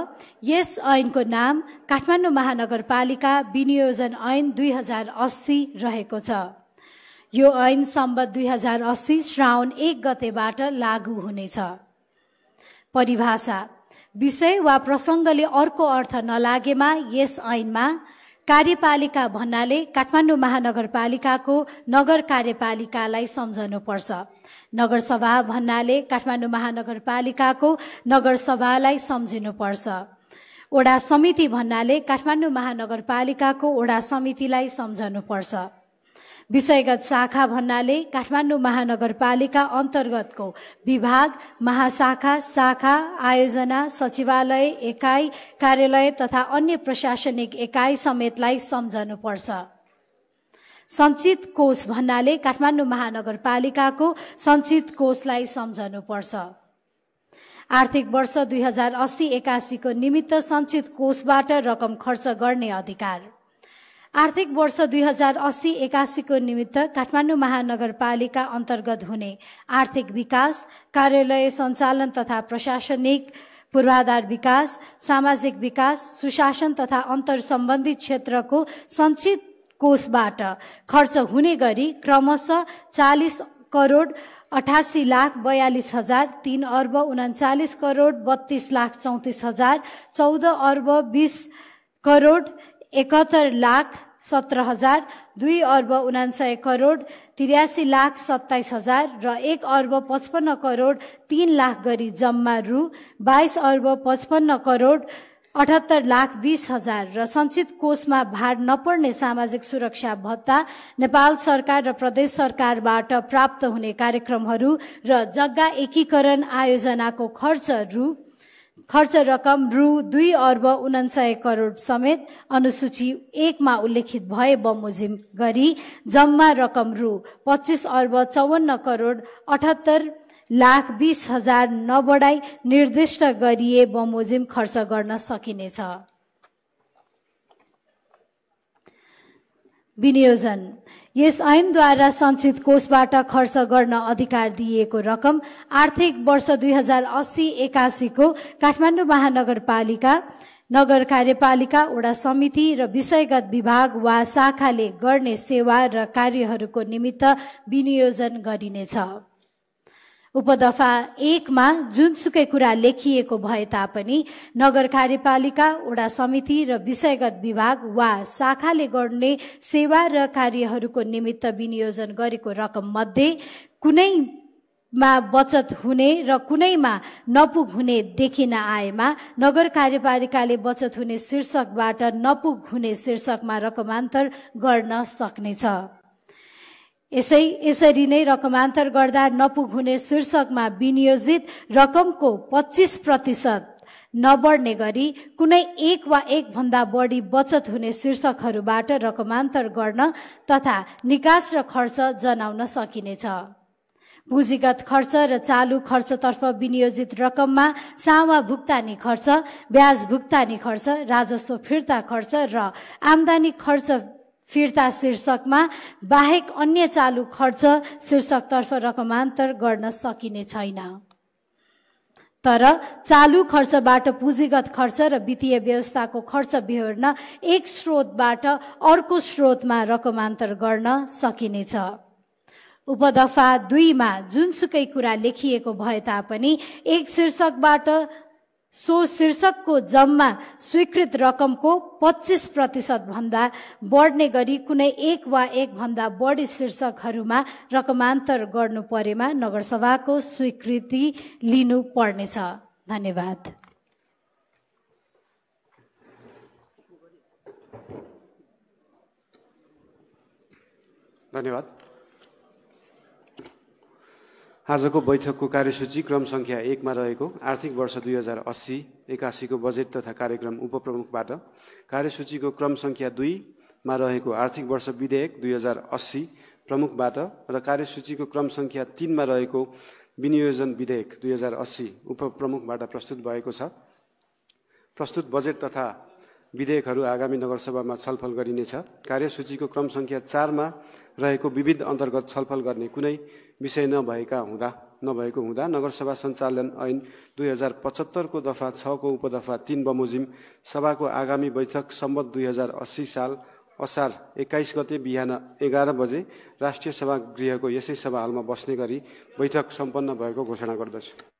यस ऐनको नाम काठमाडौँ महानगरपालिका विनियोजन ऐन 2080 रहेको छ। यो ऐन सम्बत 2080 श्रावण 1 गतेबाट लागू हुनेछ। परिभाषा। विषय वा प्रसङ्गले अर्को अर्थ नलागेमा यस ऐनमा कार्यपालिका भन्नाले काठमाडौँ महानगरपालिकाको नगर कार्यपालिकालाई सम्झनुपर्छ। नगरसभा भन्नाले काठमाडौँ महानगरपालिकाको नगरसभालाई सम्झिनुपर्छ। ओडा समिति भन्नाले काठमाडौँ महानगरपालिकाको ओडा समितिलाई सम्झनुपर्छ। विषयगत शाखा भन्नाले काठमाडौँ महानगरपालिका अन्तर्गतको विभाग, महाशाखा, शाखा, आयोजना, सचिवालय, एकाइ, कार्यालय तथा अन्य प्रशासनिक एकाइ समेतलाई सम्झनुपर्छ। सञ्चित कोष भन्नाले काठमाडौँ महानगरपालिकाको सञ्चित कोषलाई सम्झनुपर्छ। आर्थिक वर्ष 2080-81 को निमित्त सञ्चित कोषबाट रकम खर्च गर्ने अधिकार। आर्थिक वर्ष 2080-81 को निमित्त काठमाडौँ महानगरपालिका अन्तर्गत हुने आर्थिक विकास, कार्यालय सञ्चालन तथा प्रशासनिक पूर्वाधार विकास, सामाजिक विकास, सुशासन तथा अन्तर सम्बन्धित क्षेत्रको सञ्चित कोषबाट खर्च हुने गरी क्रमशः 40 करोड 88 लाख 42 हजार, 3 अर्ब 39 करोड 32 लाख 34 हजार, 14 अर्ब 20 करोड 71 लाख 17 हजार, 2 अर्ब 99 करोड 83 लाख 27 हजार र 1 अर्ब 55 करोड 3 लाख गरी जम्मा रु 22 अर्ब 55 करोड 78 लाख 20 हजार र सञ्चित कोषमा भार नपर्ने सामाजिक सुरक्षा भत्ता, नेपाल सरकार र प्रदेश सरकारबाट प्राप्त हुने कार्यक्रमहरू र जग्गा एकीकरण आयोजनाको खर्च रकम रु 2 अर्ब 49 करोड समेत अनुसूची 1 मा उल्लेखित भए बमोजिम गरी जम्मा रकम रु 25 अर्ब 54 करोड 78 लाख 20 हजार नबढाई निर्दिष्ट गरिए बमोजिम खर्च गर्न सकिनेछ। विनियोजन। यस ऐनद्वारा सञ्चित कोषबाट खर्च गर्न अधिकार दिएको रकम आर्थिक वर्ष 2080-81 को काठमाडौँ महानगरपालिका, नगर कार्यपालिका, वडा समिति र विषयगत विभाग वा शाखाले गर्ने सेवा र कार्यहरूको निमित्त विनियोजन गरिनेछ। उपदफा 1 मा जुनसुकै कुरा लेखिएको भए तापनि नगर कार्यपालिका, वडा समिति र विषयगत विभाग वा शाखाले गर्ने सेवा र कार्यहरूको निमित्त विनियोजन गरेको रकम मध्ये कुनैमा बचत हुने र कुनैमा नपुग हुने देखिन आएमा नगर कार्यपालिकाले बचत हुने शीर्षकबाट नपुग हुने शीर्षकमा रकमान्तर गर्न सक्नेछ। यसरी नै रकमान्तर गर्दा नपुग हुने शीर्षकमा विनियोजित रकमको 25% नबढ्ने गरी कुनै एक वा एक भन्दा बढी बचत हुने शीर्षकहरूबाट रकमान्तर गर्न तथा निकास र खर्च जनाउन सकिनेछ। पुँजीगत खर्च र चालु खर्चतर्फ विनियोजित रकममा सामा भुक्तानी खर्च, ब्याज भुक्तानी खर्च, राजस्व फिर्ता खर्च र आम्दानी खर्च फिर्ता शीर्षकमा बाहेक अन्य चालु खर्च शीर्षकतर्फ रकमान्तर गर्न सकिने छैन। तर चालु खर्चबाट पुँजीगत खर्च र वित्तीय व्यवस्थाको खर्च बेहोर्न एक स्रोतबाट अर्को स्रोतमा रकमान्तर गर्न सकिनेछ। उपदफा 2 मा जुनसुकै कुरा लेखिएको भए तापनि एक शीर्षकबाट सो शीर्षकको जम्मा स्वीकृत रकमको 25% भन्दा बढ्ने गरी कुनै एक वा एक भन्दा बढी शीर्षकहरूमा रकमान्तर गर्नु परेमा नगरसभाको स्वीकृति लिनु पर्नेछ। धन्यवाद। धन्यवाद। आजको बैठकको कार्यसूची क्रम संख्या 1 मा रहेको आर्थिक वर्ष 2080-81 को बजेट तथा कार्यक्रम उपप्रमुखबाट, कार्यसूचीको क्रम संख्या 2 मा रहेको आर्थिक वर्ष विधेयक 2080 प्रमुखबाट र कार्यसूचीको क्रम संख्या 3 मा रहेको विनियोजन विधेयक 2080 उपप्रमुखबाट प्रस्तुत भएको छ। प्रस्तुत बजेट तथा विधेयकहरू आगामी नगरसभामा छलफल गरिनेछ। कार्यसूचीको क्रम संख्या 4 मा रहेको विविध अन्तर्गत छलफल गर्ने कुनै विषय नभएको हुँदा नगरसभा सञ्चालन ऐन 2075 को दफा 6 को उपदफा 3 बमोजिम सभाको आगामी बैठक सम्वत 2080 साल असार 21 गते बिहान 11 बजे राष्ट्रिय सभागृहको यसै सभा हलमा बस्ने गरी बैठक सम्पन्न भएको घोषणा गर्दछु।